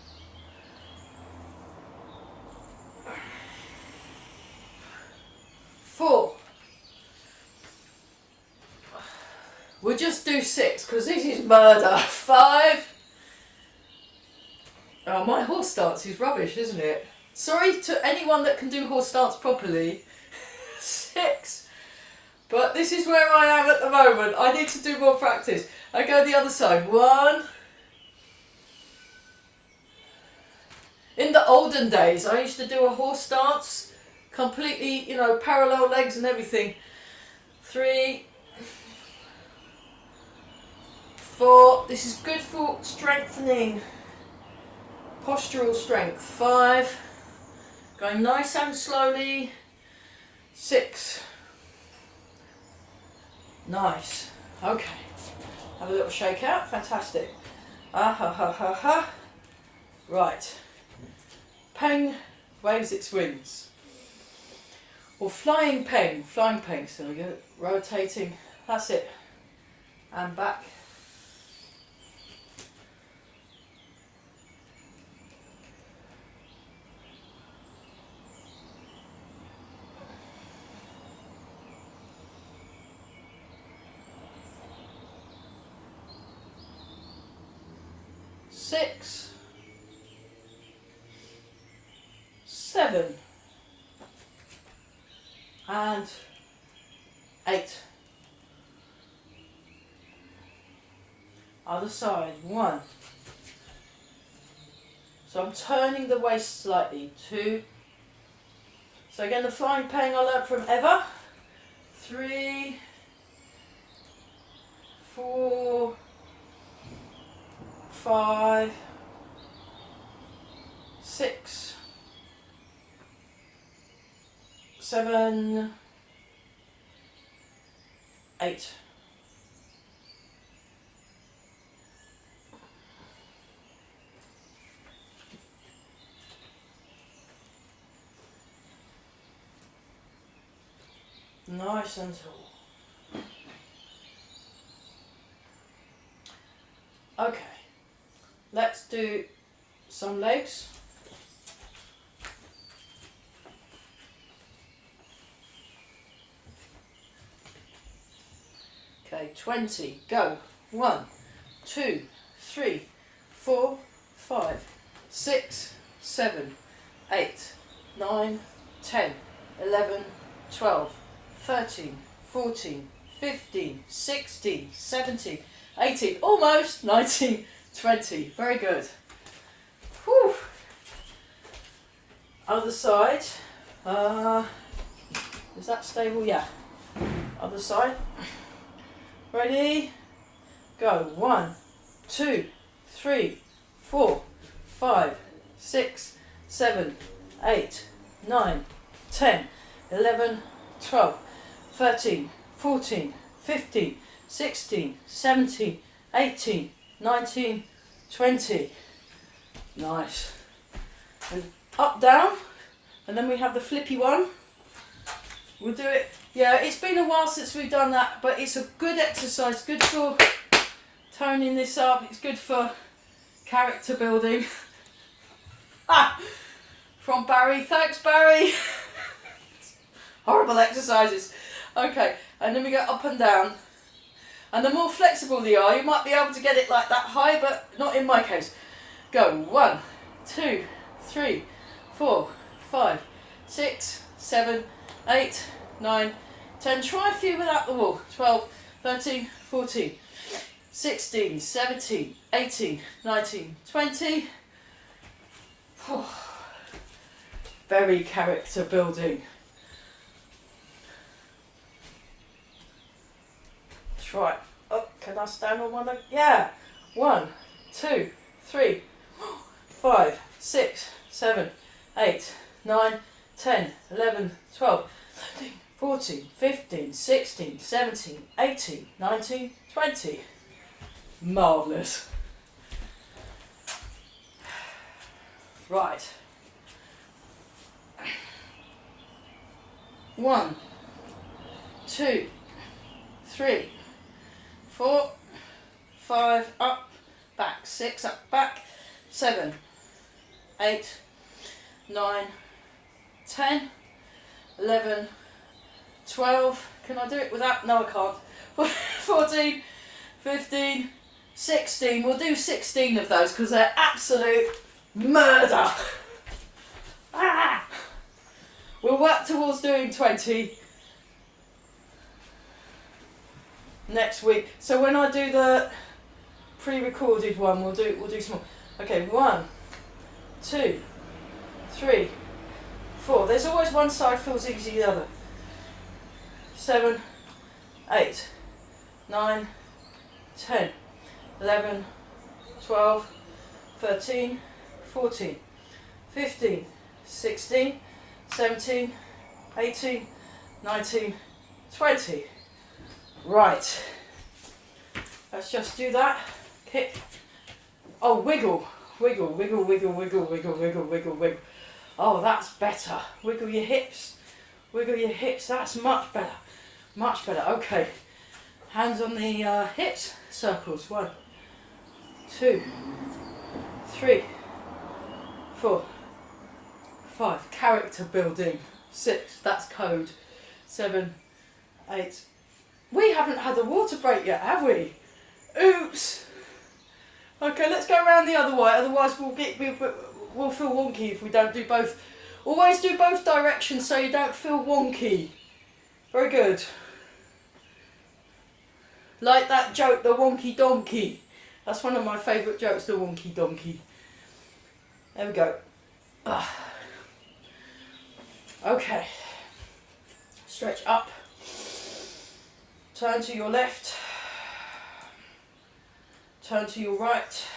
4. We'll just do 6 because this is murder. 5. Oh, my horse stance is rubbish, isn't it? Sorry to anyone that can do horse stance properly. 6. But this is where I am at the moment. I need to do more practice. I go the other side. 1. In the olden days, I used to do a horse stance, completely, you know, parallel legs and everything. 3, 4. This is good for strengthening postural strength. 5. Going nice and slowly. 6. Nice. Okay. Have a little shake out. Fantastic. Ah ha ha ha ha. Right. Peng waves its wings. Or flying peng. Flying peng. So we go. Rotating. That's it. And back. Six, 7, and 8. Other side. 1. So I'm turning the waist slightly. 2. So again, the flying peng I learnt from Eva. 3, 4, 5, 6, 7, 8. Nice and tall. Okay, let's do some legs. Okay, 20, go. 1, 2, 3, 4, 5, 6, 7, 8, 9, 10, 11, 12, 13, 14, 15, 16, 17, 18, almost 19, 20. Very good. Whew. Other side. Is that stable? Yeah. Other side. Ready? Go. 1, 2, 3, 4, 5, 6, 7, 8, 9, 10, 11, 12, 13, 14, 15, 16, 17, 18, 19, 20. Nice. And up, down, and then we have the flippy one. We'll do it. Yeah, it's been a while since we've done that, but it's a good exercise, good for toning this up, it's good for character building. From Barry, thanks Barry. Horrible exercises. Okay, and then we go up and down. And the more flexible they are, you might be able to get it like that high, but not in my case. Go. 1, 2, 3, 4, 5, 6, 7, 8, 9, 10. Try a few without the wall. 12, 13, 14, 16, 17, 18, 19, 20. Very character building. Try. Oh, can I stand on one leg? Yeah. 1, 2, 3, 5, 6, 7, 8, 9, 10, 11, 12, 13, 14, 15, 16, 17, 18, 19, 20. Marvellous. Right. 1, 2, 3, 4, 5, up, back, 6, up, back, 7, 8, 9, 10, 11, 12, can I do it without, no I can't, 14, 15, 16, we'll do 16 of those because they're absolute murder. We'll work towards doing 20 next week. So when I do the pre-recorded one, we'll do some more. Okay, 1, 2, 3, 4. There's always one side feels easy the other. 7, 8, 9, 10, 11, 12, 13, 14, 15, 16, 17, 18, 19, 20. Right. Let's just do that. Kick. Oh, wiggle. Wiggle, wiggle, wiggle, wiggle, wiggle, wiggle, wiggle, wiggle. Oh, that's better. Wiggle your hips. Wiggle your hips. That's much better. Much better. Okay. Hands on the hips. Circles. 1, 2, 3, 4, 5. Character building. 6. That's code. 7, 8. We haven't had a water break yet, have we? Oops. Okay, let's go around the other way. Otherwise, we'll feel wonky if we don't do both. Always do both directions so you don't feel wonky. Very good. Like that joke, the wonky donkey. That's one of my favourite jokes, the wonky donkey. There we go. Okay. Stretch up. Turn to your left. Turn to your right.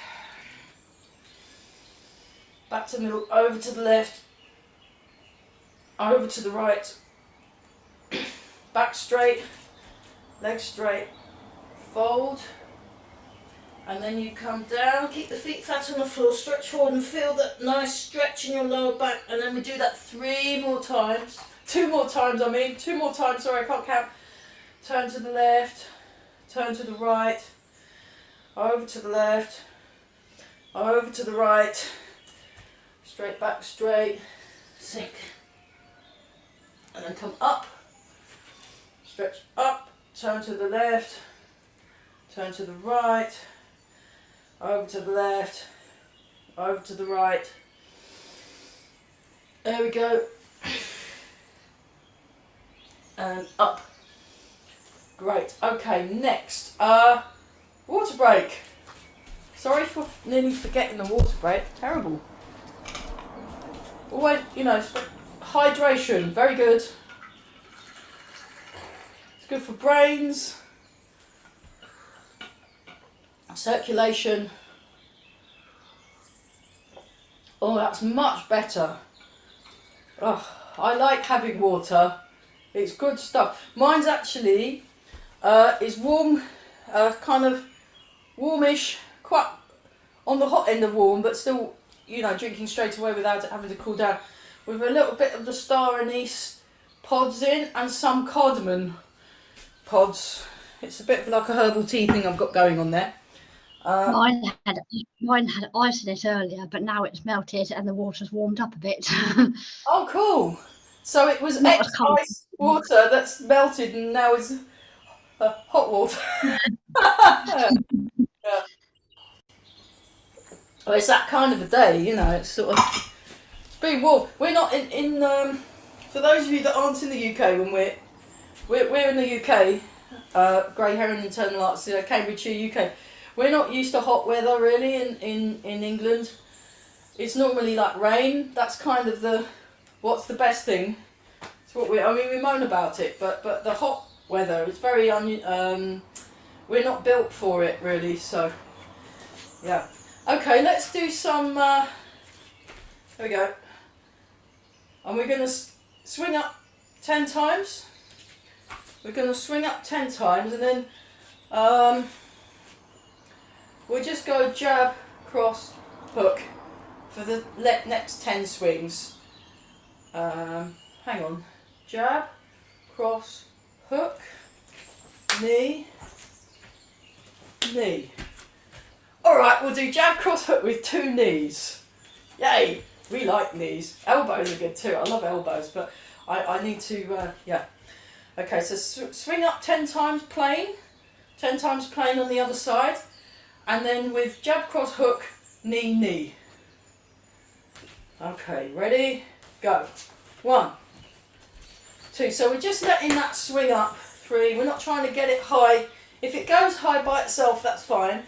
Back to the middle, over to the left. Over to the right. Back straight. Legs straight. Fold. And then you come down, keep the feet flat on the floor, stretch forward and feel that nice stretch in your lower back. And then we do that 3 more times. 2 more times, I mean. 2 more times, sorry, I can't count. Turn to the left. Turn to the right. Over to the left, over to the right, straight back, straight, sink, and then come up, stretch up, turn to the left, turn to the right, over to the left, over to the right, there we go, and up. Great. Okay, next, water break. Sorry for nearly forgetting the water break. Terrible. Always, you know, hydration. Very good. It's good for brains. Circulation. Oh, that's much better. Oh, I like having water. It's good stuff. Mine's actually is warm, kind of warmish, quite on the hot end of warm, but still, you know, drinking straight away without it having to cool down. With a little bit of the star anise pods in and some cardamom pods. It's a bit of like a herbal tea thing I've got going on there. Mine had ice in it earlier, but now it's melted and the water's warmed up a bit. Oh, cool. So it was Not as cold. ice water that's melted and now it's hot water. Yeah. Well, it's that kind of a day, you know. It's sort of being warm. We're not in for those of you that aren't in the UK, when we're in the UK, Grey Heron Internal Arts, Cambridgeshire, UK. We're not used to hot weather really in England. It's normally like rain. That's kind of what's the best thing. It's what we moan about it, but the hot weather, it's very we're not built for it really. So yeah. Okay, let's do some. There we go. And we're going to swing up 10 times. We're going to swing up 10 times, and then we'll just go jab, cross, hook for the next 10 swings. Hang on. Jab, cross, hook, knee, knee. Alright, we'll do jab, cross, hook with 2 knees. Yay! We like knees. Elbows are good too. I love elbows, but I need to, yeah. Okay, so swing up 10 times plain. 10 times plain on the other side. And then with jab, cross, hook, knee, knee. Okay, ready? Go. 1, 2. So we're just letting that swing up. 3. We're not trying to get it high. If it goes high by itself, that's fine.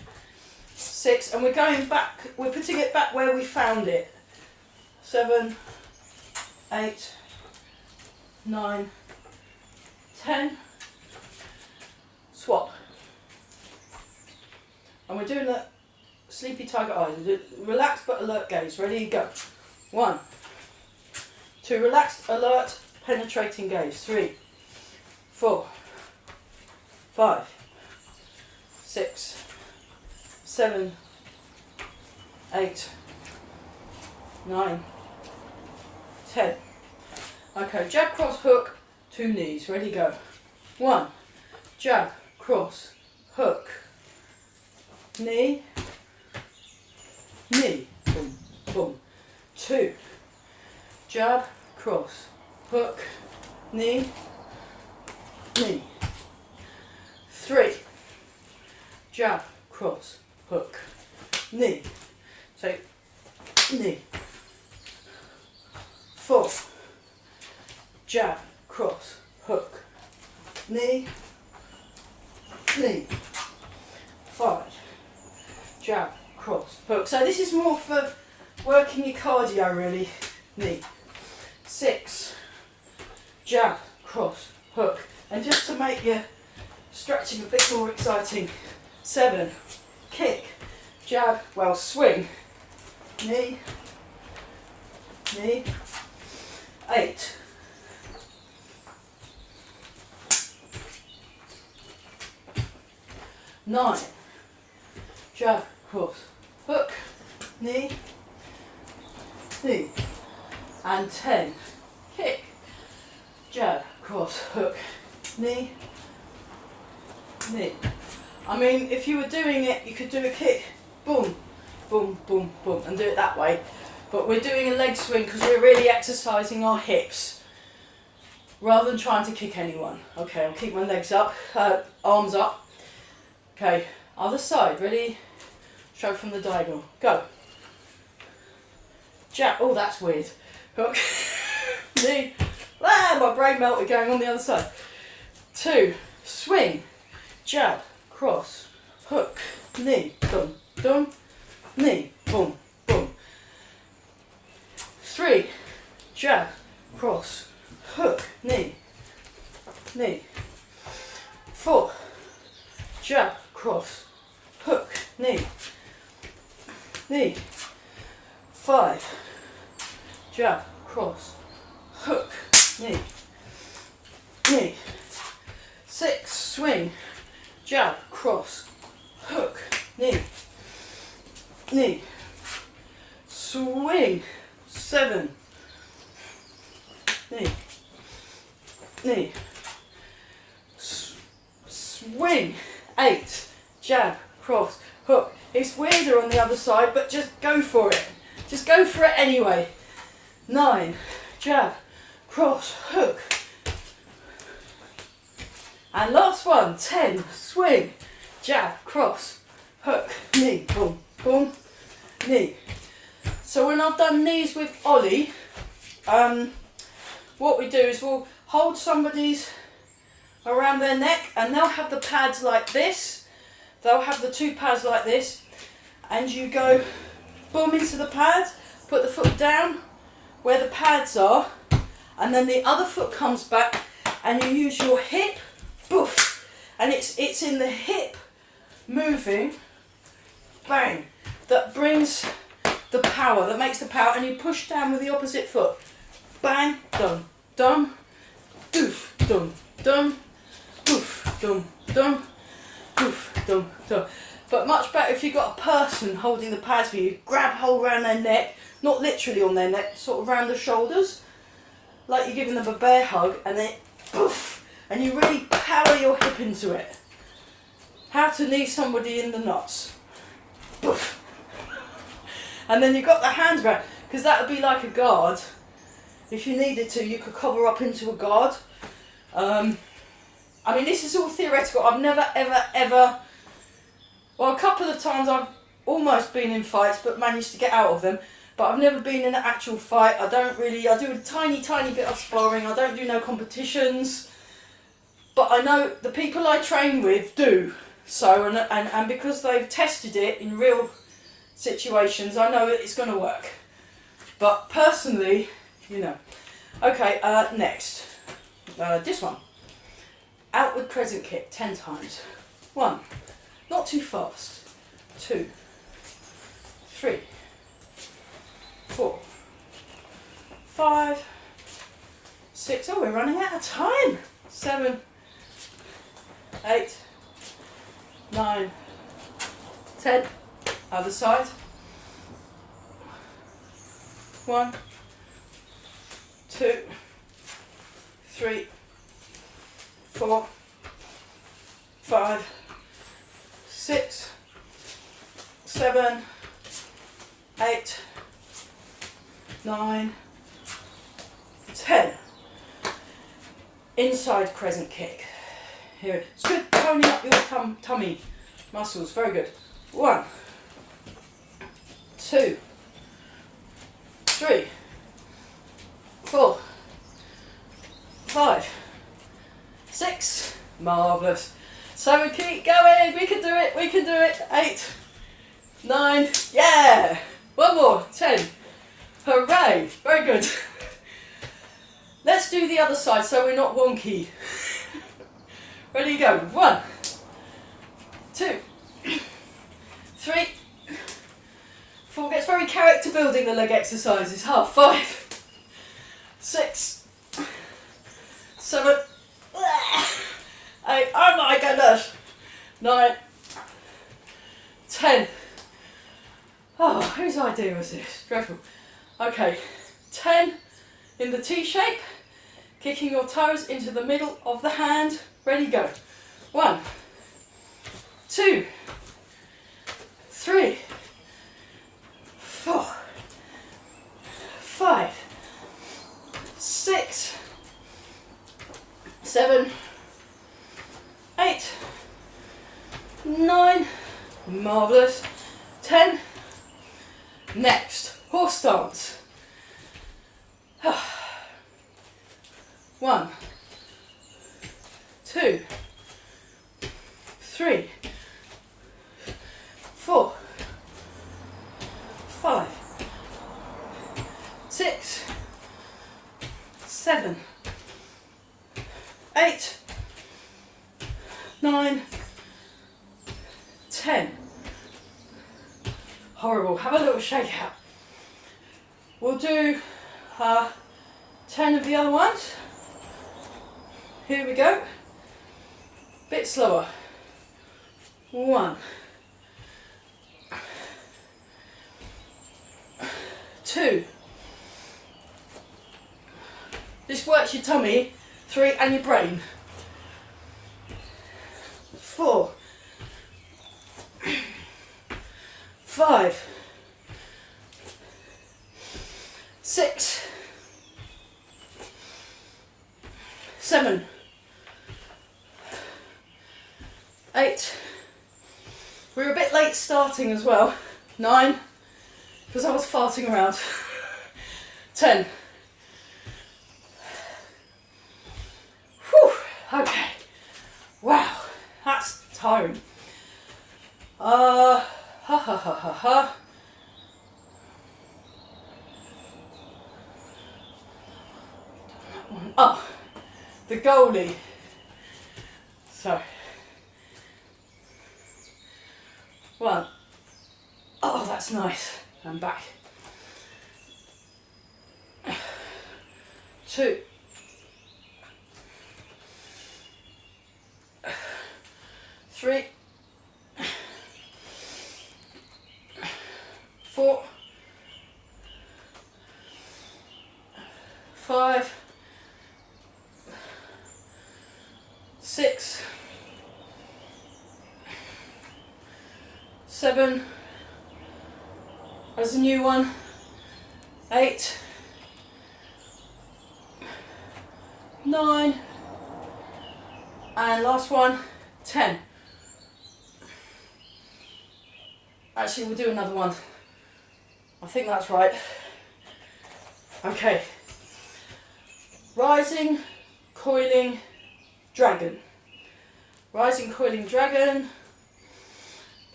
6. And we're going back. We're putting it back where we found it. 7, 8, 9, 10. Swap. And we're doing the sleepy tiger eyes. Relaxed but alert gaze. Ready? Go. 1, 2. Relaxed, alert, penetrating gaze. 3, 4, 5, 6, 7, 8, 9, 10. Okay, jab, cross, hook, 2 knees, ready, go. 1, jab, cross, hook, knee, knee, boom, boom. 2, jab, cross, hook, knee, knee. 3, jab, cross, hook, knee. So, knee. 4, jab, cross, hook, knee, knee. 5, jab, cross, hook. So this is more for working your cardio really, knee. 6, jab, cross, hook. And just to make your stretching a bit more exciting, 7, kick, jab, well swing, knee, knee. 8, nine, jab, cross, hook, knee, knee, and 10, kick, jab, cross, hook, knee, knee. I mean, if you were doing it, you could do a kick, boom, boom, boom, boom, and do it that way. But we're doing a leg swing because we're really exercising our hips rather than trying to kick anyone. Okay, I'll keep my legs up, arms up. Okay, other side, ready? Show from the diagonal, go. Jab, oh that's weird. Hook, knee, my brain melted going on the other side. 2, swing, jab, cross, hook, knee, dum, dum, knee, boom, boom. 3, jab, cross, hook, knee, knee. 4, jab, cross, hook, knee, knee. 5, jab, cross, hook, knee, knee. 6, swing, jab, cross, hook, knee, knee. Swing, 7, knee, knee. Swing, 8, jab, cross, hook. It's weirder on the other side, but just go for it. Just go for it anyway. 9, jab, cross, hook. And last one, 10, swing, jab, cross, hook, knee, boom, boom, knee. So when I've done knees with Ollie, what we do is we'll hold somebody's around their neck and they'll have the pads like this. They'll have the 2 pads like this, and you go boom into the pads, put the foot down where the pads are, and then the other foot comes back and you use your hip, boof, and it's in the hip moving, bang, that brings the power, that makes the power, and you push down with the opposite foot, bang, dum, dum, doof, dum, dum, doof, dum, dum, doof, dum, dum. But much better if you've got a person holding the pads for you. Grab hold around their neck, not literally on their neck, sort of around the shoulders, like you're giving them a bear hug, and then poof, and you really power your hip into it. How to knee somebody in the nuts. Poof. And then you've got the hands around, because that would be like a guard. If you needed to, you could cover up into a guard. I mean, this is all theoretical. I've never, ever, well, a couple of times I've almost been in fights, but managed to get out of them. But I've never been in an actual fight. I do a tiny bit of sparring. I don't do no competitions. But I know the people I train with do. So, and because they've tested it in real situations, I know it's going to work. But personally, you know. Okay, next. This one. Outward crescent kick 10 times. 1. Not too fast. 2. 3. 4. 5. 6. Oh, we're running out of time. 7. 8. 9. 10. Other side. 1, 2, 3, 4, 5, 6, 7, 8, 9, 10. Inside crescent kick. Here, it's good toning up your tummy muscles. Very good. 1, 2, 3, 4, 5, 6. Marvellous. 7, keep going. We can do it. We can do it. 8, 9. Yeah. One more. 10. Hooray. Very good. Let's do the other side so we're not wonky. Ready, go. 1, 2, 3, 4. Gets very character building, the leg exercises. 5, 6, 7, 8. Oh my goodness. 9, 10. Oh, whose idea was this? Dreadful. Okay, 10 in the T shape, kicking your toes into the middle of the hand. Ready, go. 1, 2, 3, 4, 5, 6, 7, 8, 9. Marvellous. 10. Next, horse stance. 1, 2, 3, 4, 5, 6, 7, 8, 9, 10. Horrible. Have a little shake out. We'll do 10 of the other ones. Here we go. Bit slower. 1, 2. This works your tummy. 3, and your brain. 4, 5, 6, 7, 8. We were a bit late starting as well. 9, because I was farting around. 10. Whew, okay. Wow, that's tiring. Ha ha ha ha ha. Oh, the goalie. So, 1. Oh, that's nice. And back. 2. 3. 4. 5. 6. 7. There's a new one. 8. 9. And last one. 10. Actually, we'll do another one. I think that's right. Okay. Rising, coiling, dragon. Rising, coiling, dragon.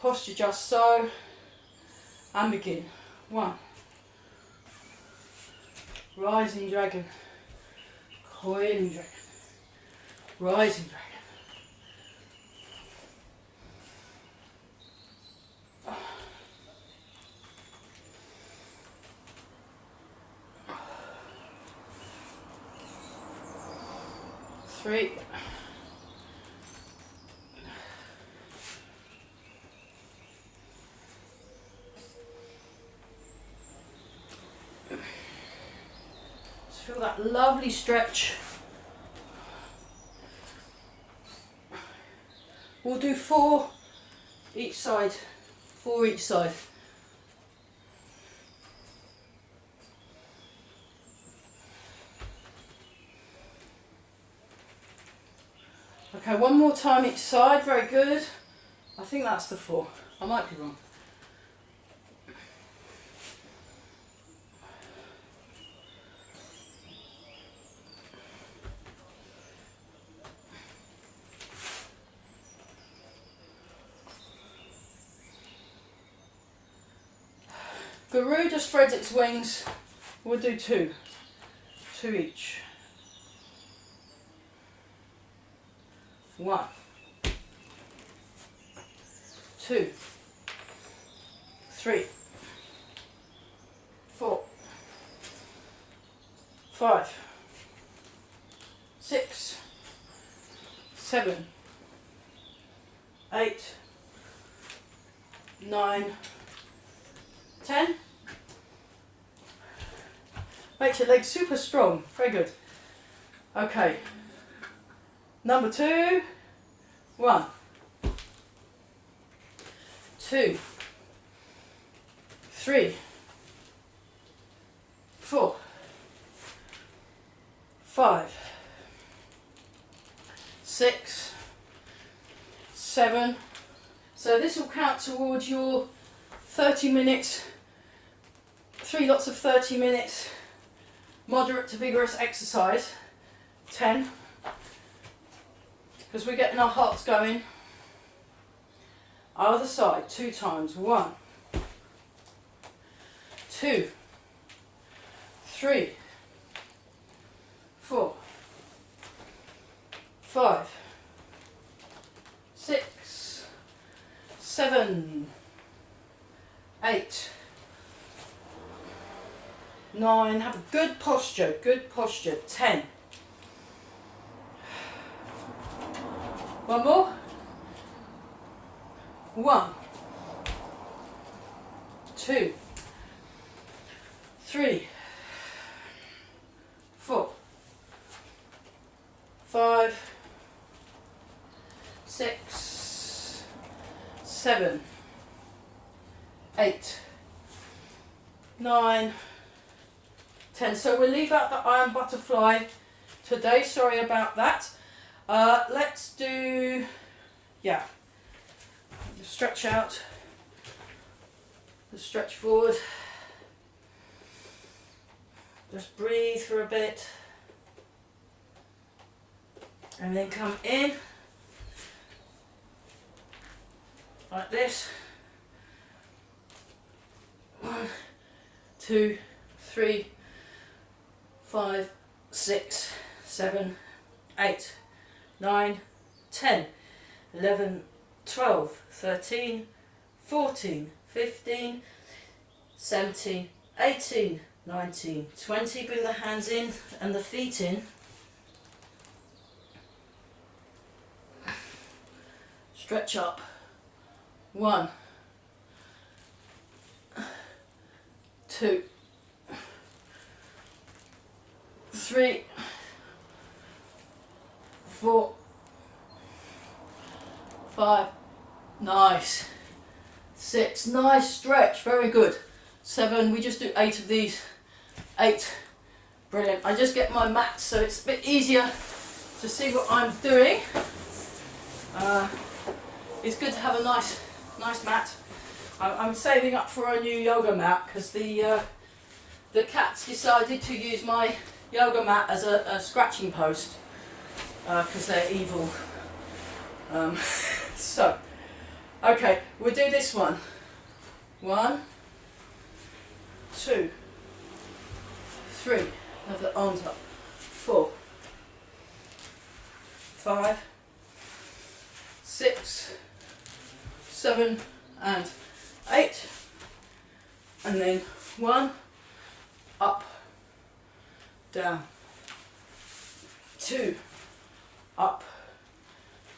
Posture just so. And begin. 1. Rising dragon. Coiling dragon. Rising dragon. 3. 4. that lovely stretch. We'll do 4 each side, 4 each side. Okay, one more time each side, very good. I think that's the 4, I might be wrong. Garuda spreads its wings, we'll do 2 each. 1, 2, 3, 4, 5, 6, 7, 8, 9, 10. Makes your legs super strong. Very good. Okay. Number 2. 1, 2, 3, 4, 5, 6, 7. So this will count towards your 30 minutes, 3 lots of 30 minutes, moderate to vigorous exercise. 10, because we're getting our hearts going. Other side, 2 times. 1, 2, 3, 4, 5, 6, 7, 8, 9. Have a good posture, good posture. 10. One more. 1, 2, 3, 4, 5, 6, 7, 8, 9, 10. So we'll leave out the iron butterfly today. Sorry about that. Let's do, yeah, stretch out, stretch forward, just breathe for a bit, and then come in, like this. 1, 2, 3, 5, 6, 7, 8, 9, 10, 11, 12, 13, 14, 15, 17, 18, 19, 20. Bring the hands in and the feet in. Stretch up. 1, 2, 3, 4, 5, nice. 6, nice stretch, very good. 7, we just do 8 of these. 8, brilliant. I just get my mat so it's a bit easier to see what I'm doing. It's good to have a nice mat. I'm saving up for a new yoga mat because the cats decided to use my yoga mat as a scratching post because they're evil. So, okay, we'll do this one. 1, 2, 3. Have the arms up. 4, 5, 6, 7, and 8. And then 1, up, down. 2, up,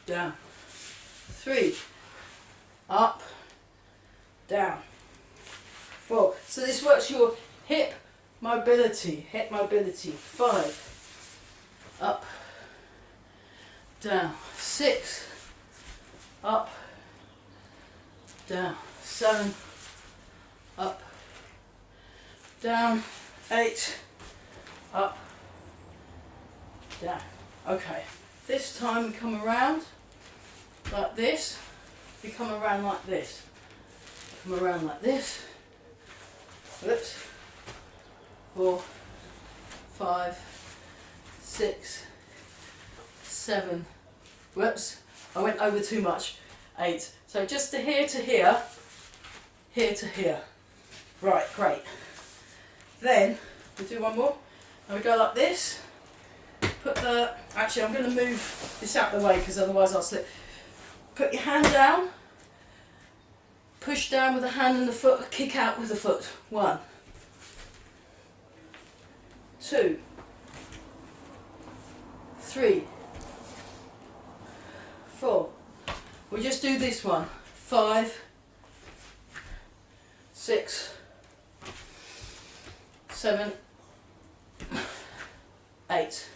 down. 3, up, down. 4. So this works your hip, mobility, hip mobility. 5, up, down. 6, up, down. 7, up, down. 8, up, down. Okay, this time we come around like this, we come around like this, come around like this. Whoops. 4, 5, 6, 7. Whoops, I went over too much. 8. So just to here to here, here to here. Right, great. Then we do one more. And we go like this. Put the, actually I'm going to move this out of the way because otherwise I'll slip. Put your hand down. Push down with the hand and the foot. Kick out with the foot. 1, 2, 3, 4. We'll just do this one. 5, 6, 7, 8.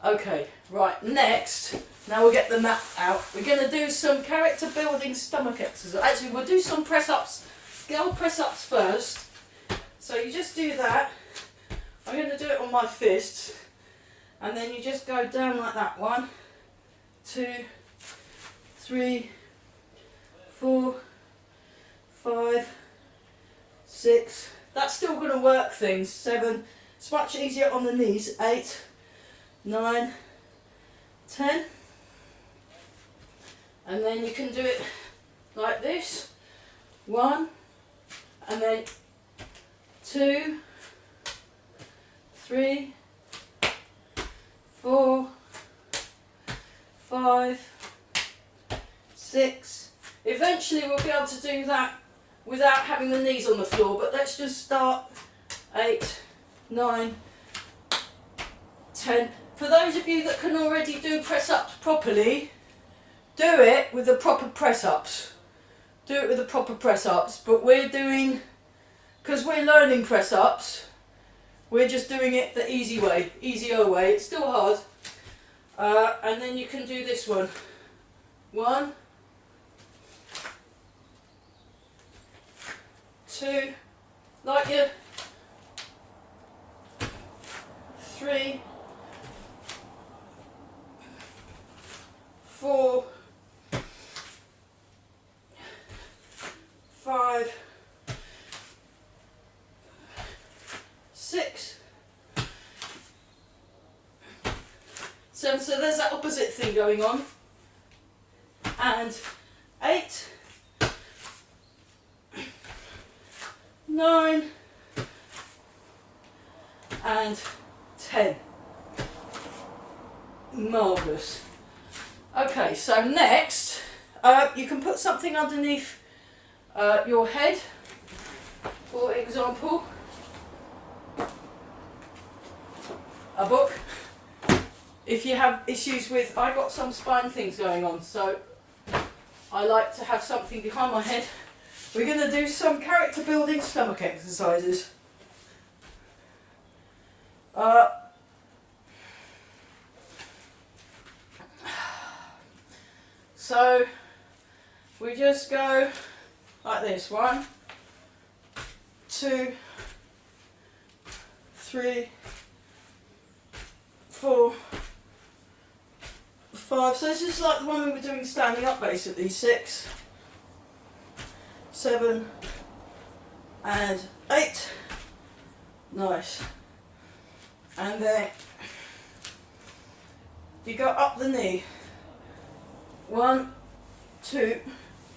Okay, right, next, now we'll get the mat out. We're going to do some character building stomach exercises. Actually, we'll do some press ups, girl press ups first. So you just do that. I'm going to do it on my fists. And then you just go down like that. 1, 2, 3, 4, 5, 6. That's still going to work things. 7. It's much easier on the knees. 8, 9, 10. And then you can do it like this. 1, and then 2, 3, 4, 5, 6. Eventually we'll be able to do that without having the knees on the floor, but let's just start. 8, 9, 10. For those of you that can already do press-ups properly, do it with the proper press-ups. Do it with the proper press-ups, but we're doing, because we're learning press-ups, we're just doing it the easy way, easier way. It's still hard. And then you can do this one. 1, 2, like you. 3, 4, 5, 6, 7. So there's that opposite thing going on. And 8, 9, and 10. Marvellous. Okay, so next, you can put something underneath your head, for example, a book. If you have issues with, I got some spine things going on, so I like to have something behind my head. We're going to do some character building stomach exercises. So we just go like this. 1, 2, 3, 4, 5. So this is like the one we were doing standing up basically. 6, 7, and 8. Nice. And then you go up the knee. 1, 2,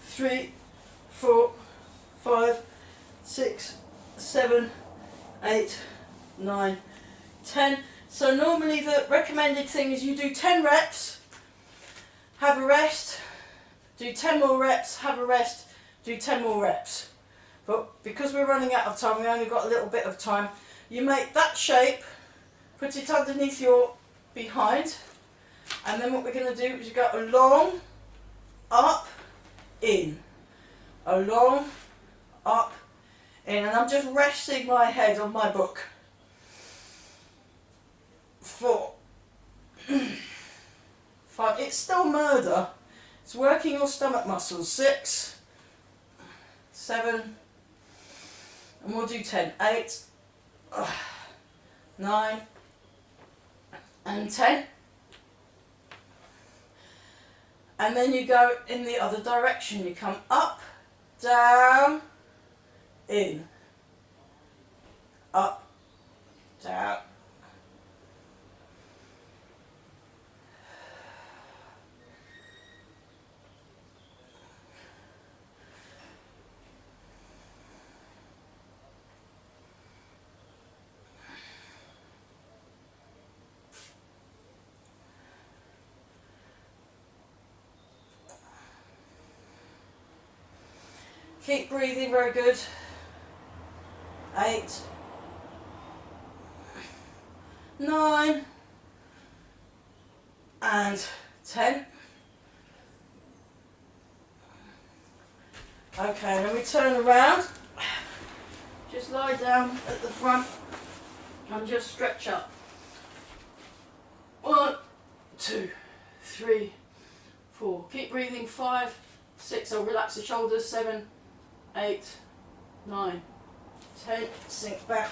3, 4, 5, 6, 7, 8, 9, 10. So normally the recommended thing is you do 10 reps, have a rest, do 10 more reps, have a rest, do 10 more reps. But because we're running out of time, we only got a little bit of time, you make that shape, put it underneath your behind, and then what we're going to do is go along, up, in, along, up, in, and I'm just resting my head on my book. 4, 5, it's still murder. It's working your stomach muscles. 6, 7, and we'll do 10. 8, 9, and 10. And then you go in the other direction. You come up, down, in, up, down. Keep breathing, very good. 8, 9, and 10. Okay, then we turn around. Just lie down at the front and just stretch up. 1, 2, 3, 4. Keep breathing. 5, 6. I'll relax the shoulders. 7, 8, 9, 10. Sink back.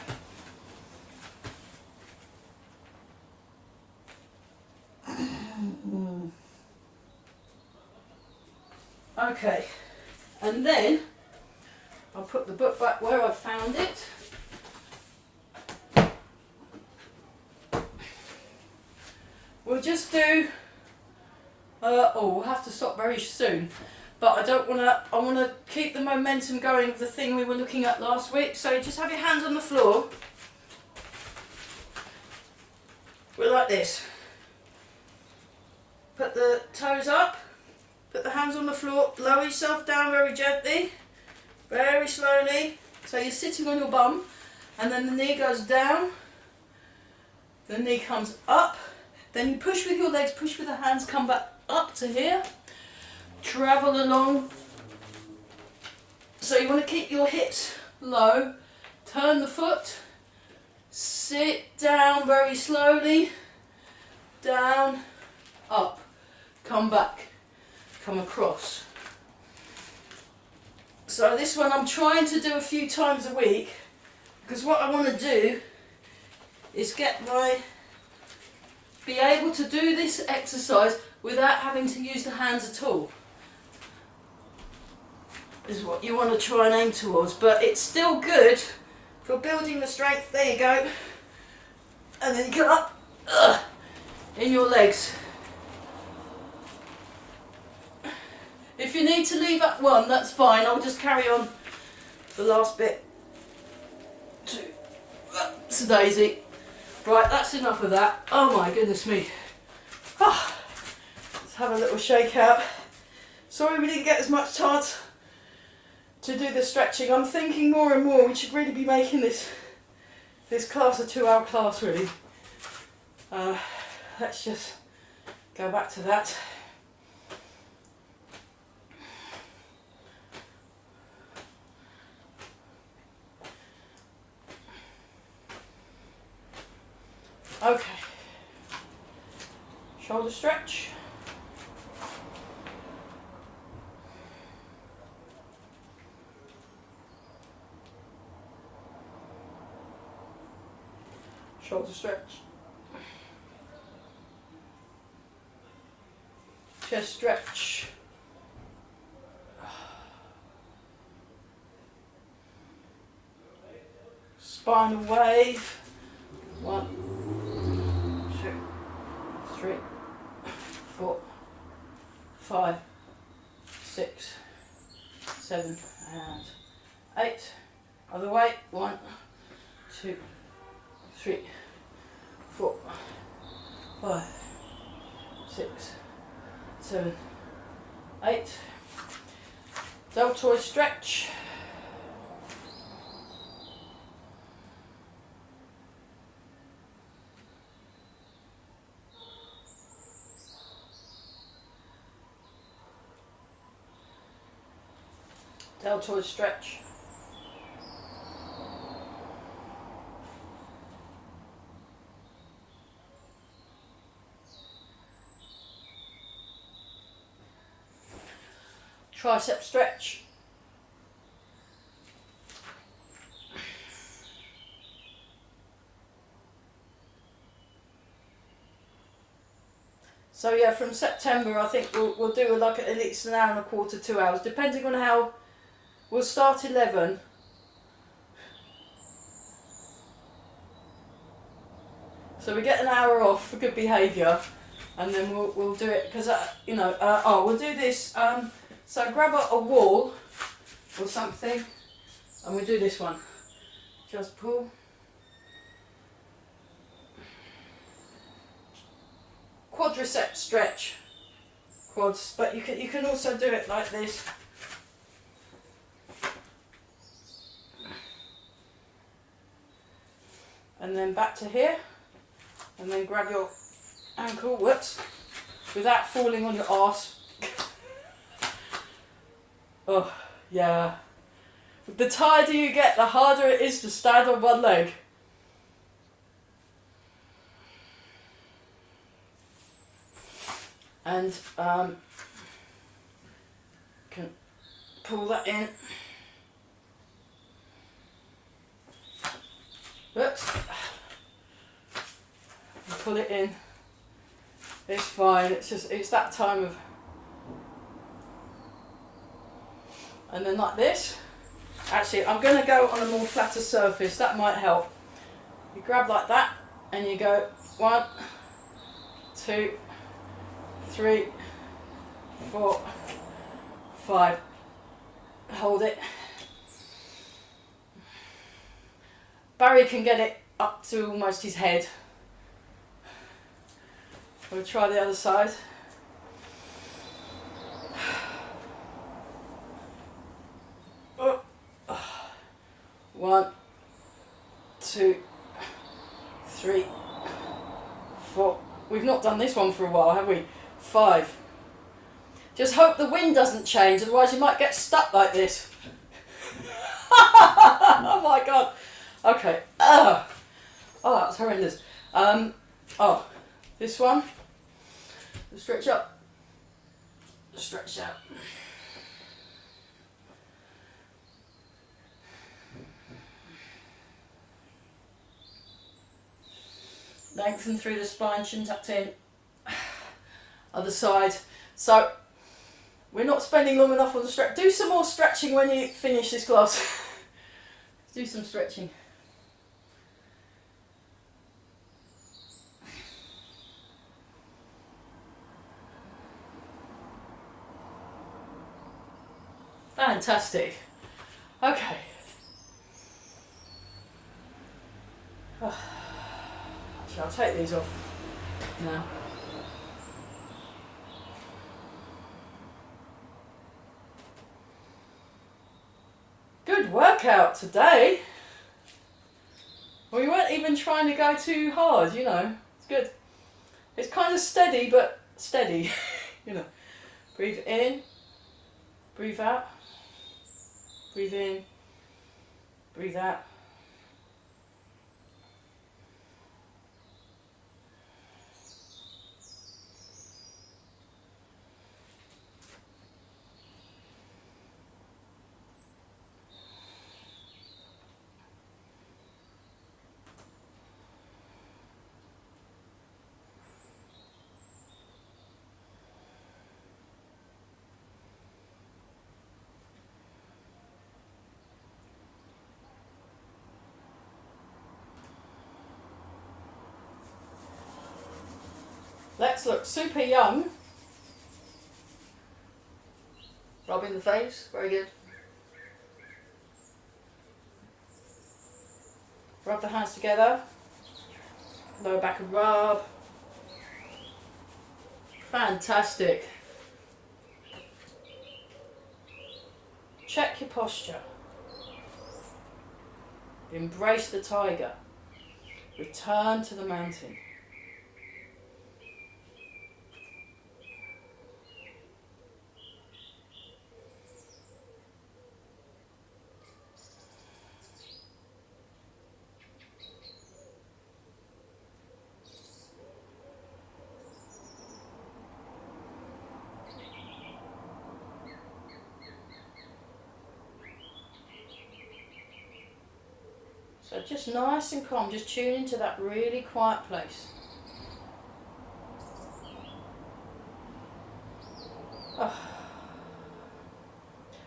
Okay, and then I'll put the book back where I found it. We'll just do, we'll have to stop very soon, but I want to keep the momentum going of the thing we were looking at last week. So just have your hands on the floor. We're like this. Put the toes up, put the hands on the floor, lower yourself down very gently, very slowly. So you're sitting on your bum, and then the knee goes down, the knee comes up, then you push with your legs, push with the hands, come back up to here, travel along. So you want to keep your hips low, turn the foot, sit down very slowly, down, up, come back, come across. So this one I'm trying to do a few times a week, because what I want to do is be able to do this exercise without having to use the hands at all. Is what you want to try and aim towards, but it's still good for building the strength. There you go. And then you come up in your legs. If you need to leave at 1, that's fine. I'll just carry on the last bit. 2, it's a daisy. Right, that's enough of that. Oh my goodness me. Let's have a little shake out. Sorry we didn't get as much chance to do the stretching. I'm thinking more and more we should really be making this class a 2-hour class, really. Let's just go back to that. Okay, shoulder stretch. Shoulder stretch. Chest stretch. Spinal wave. 1, 2, 3, 4, 5, 6, 7, and 8. Other way. 1, 2, 3, 4, 5, 6, 7, 8. Deltoid stretch. Deltoid stretch. tricep stretch. So yeah, from September I think we'll do like at least an hour and a quarter, 2 hours, depending on how. We'll start 11. So we get an hour off for good behaviour, and then we'll do it because you know. We'll do this. So grab a wall or something, and we do this one. Just pull. Quadricep stretch. Quads, but you can also do it like this. And then back to here, and then grab your ankle, whoops, without falling on your arse. Oh, yeah. The tighter you get, the harder it is to stand on one leg. And can pull that in. Whoops. Pull it in. It's fine. It's that time of. And then like this. Actually, I'm going to go on a more flatter surface. That might help. You grab like that, and you go 1, 2, 3, 4, 5. Hold it. Barry can get it up to almost his head. We'll try the other side. 1, 2, 3, 4. We've not done this one for a while, have we? 5. Just hope the wind doesn't change, otherwise you might get stuck like this. Oh my god. Okay. Oh, that's horrendous. This one. Stretch up. Stretch out. Lengthen through the spine, chin tucked in. Other side. So, we're not spending long enough on the stretch. Do some more stretching when you finish this class. Do some stretching. Fantastic. Okay. Actually, I'll take these off now. Good workout today. We weren't even trying to go too hard, you know. It's good. It's kind of steady, but steady, you know. Breathe in, breathe out, breathe in, breathe out. Let's look super young. Rub in the face, very good. Rub the hands together. Lower back and rub. Fantastic. Check your posture. Embrace the tiger. Return to the mountain. So just nice and calm, just tune into that really quiet place. Oh.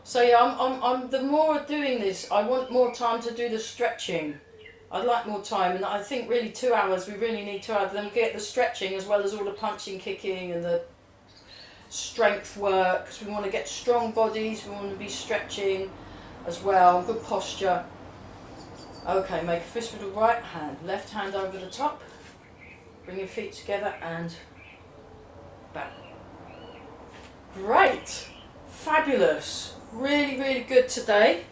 So yeah, I'm the more doing this, I want more time to do the stretching. I'd like more time, and I think really 2 hours, we really need 2 hours. Then we get the stretching as well as all the punching, kicking and the strength work, because we want to get strong bodies, we want to be stretching as well, good posture. Okay, make a fist with the right hand, left hand over the top, bring your feet together and back. Great, fabulous, really, really good today.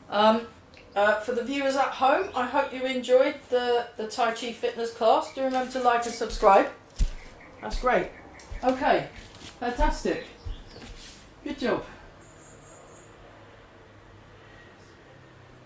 For the viewers at home, I hope you enjoyed the Tai Chi fitness class. Do remember to like and subscribe. That's great. Okay, fantastic. Good job.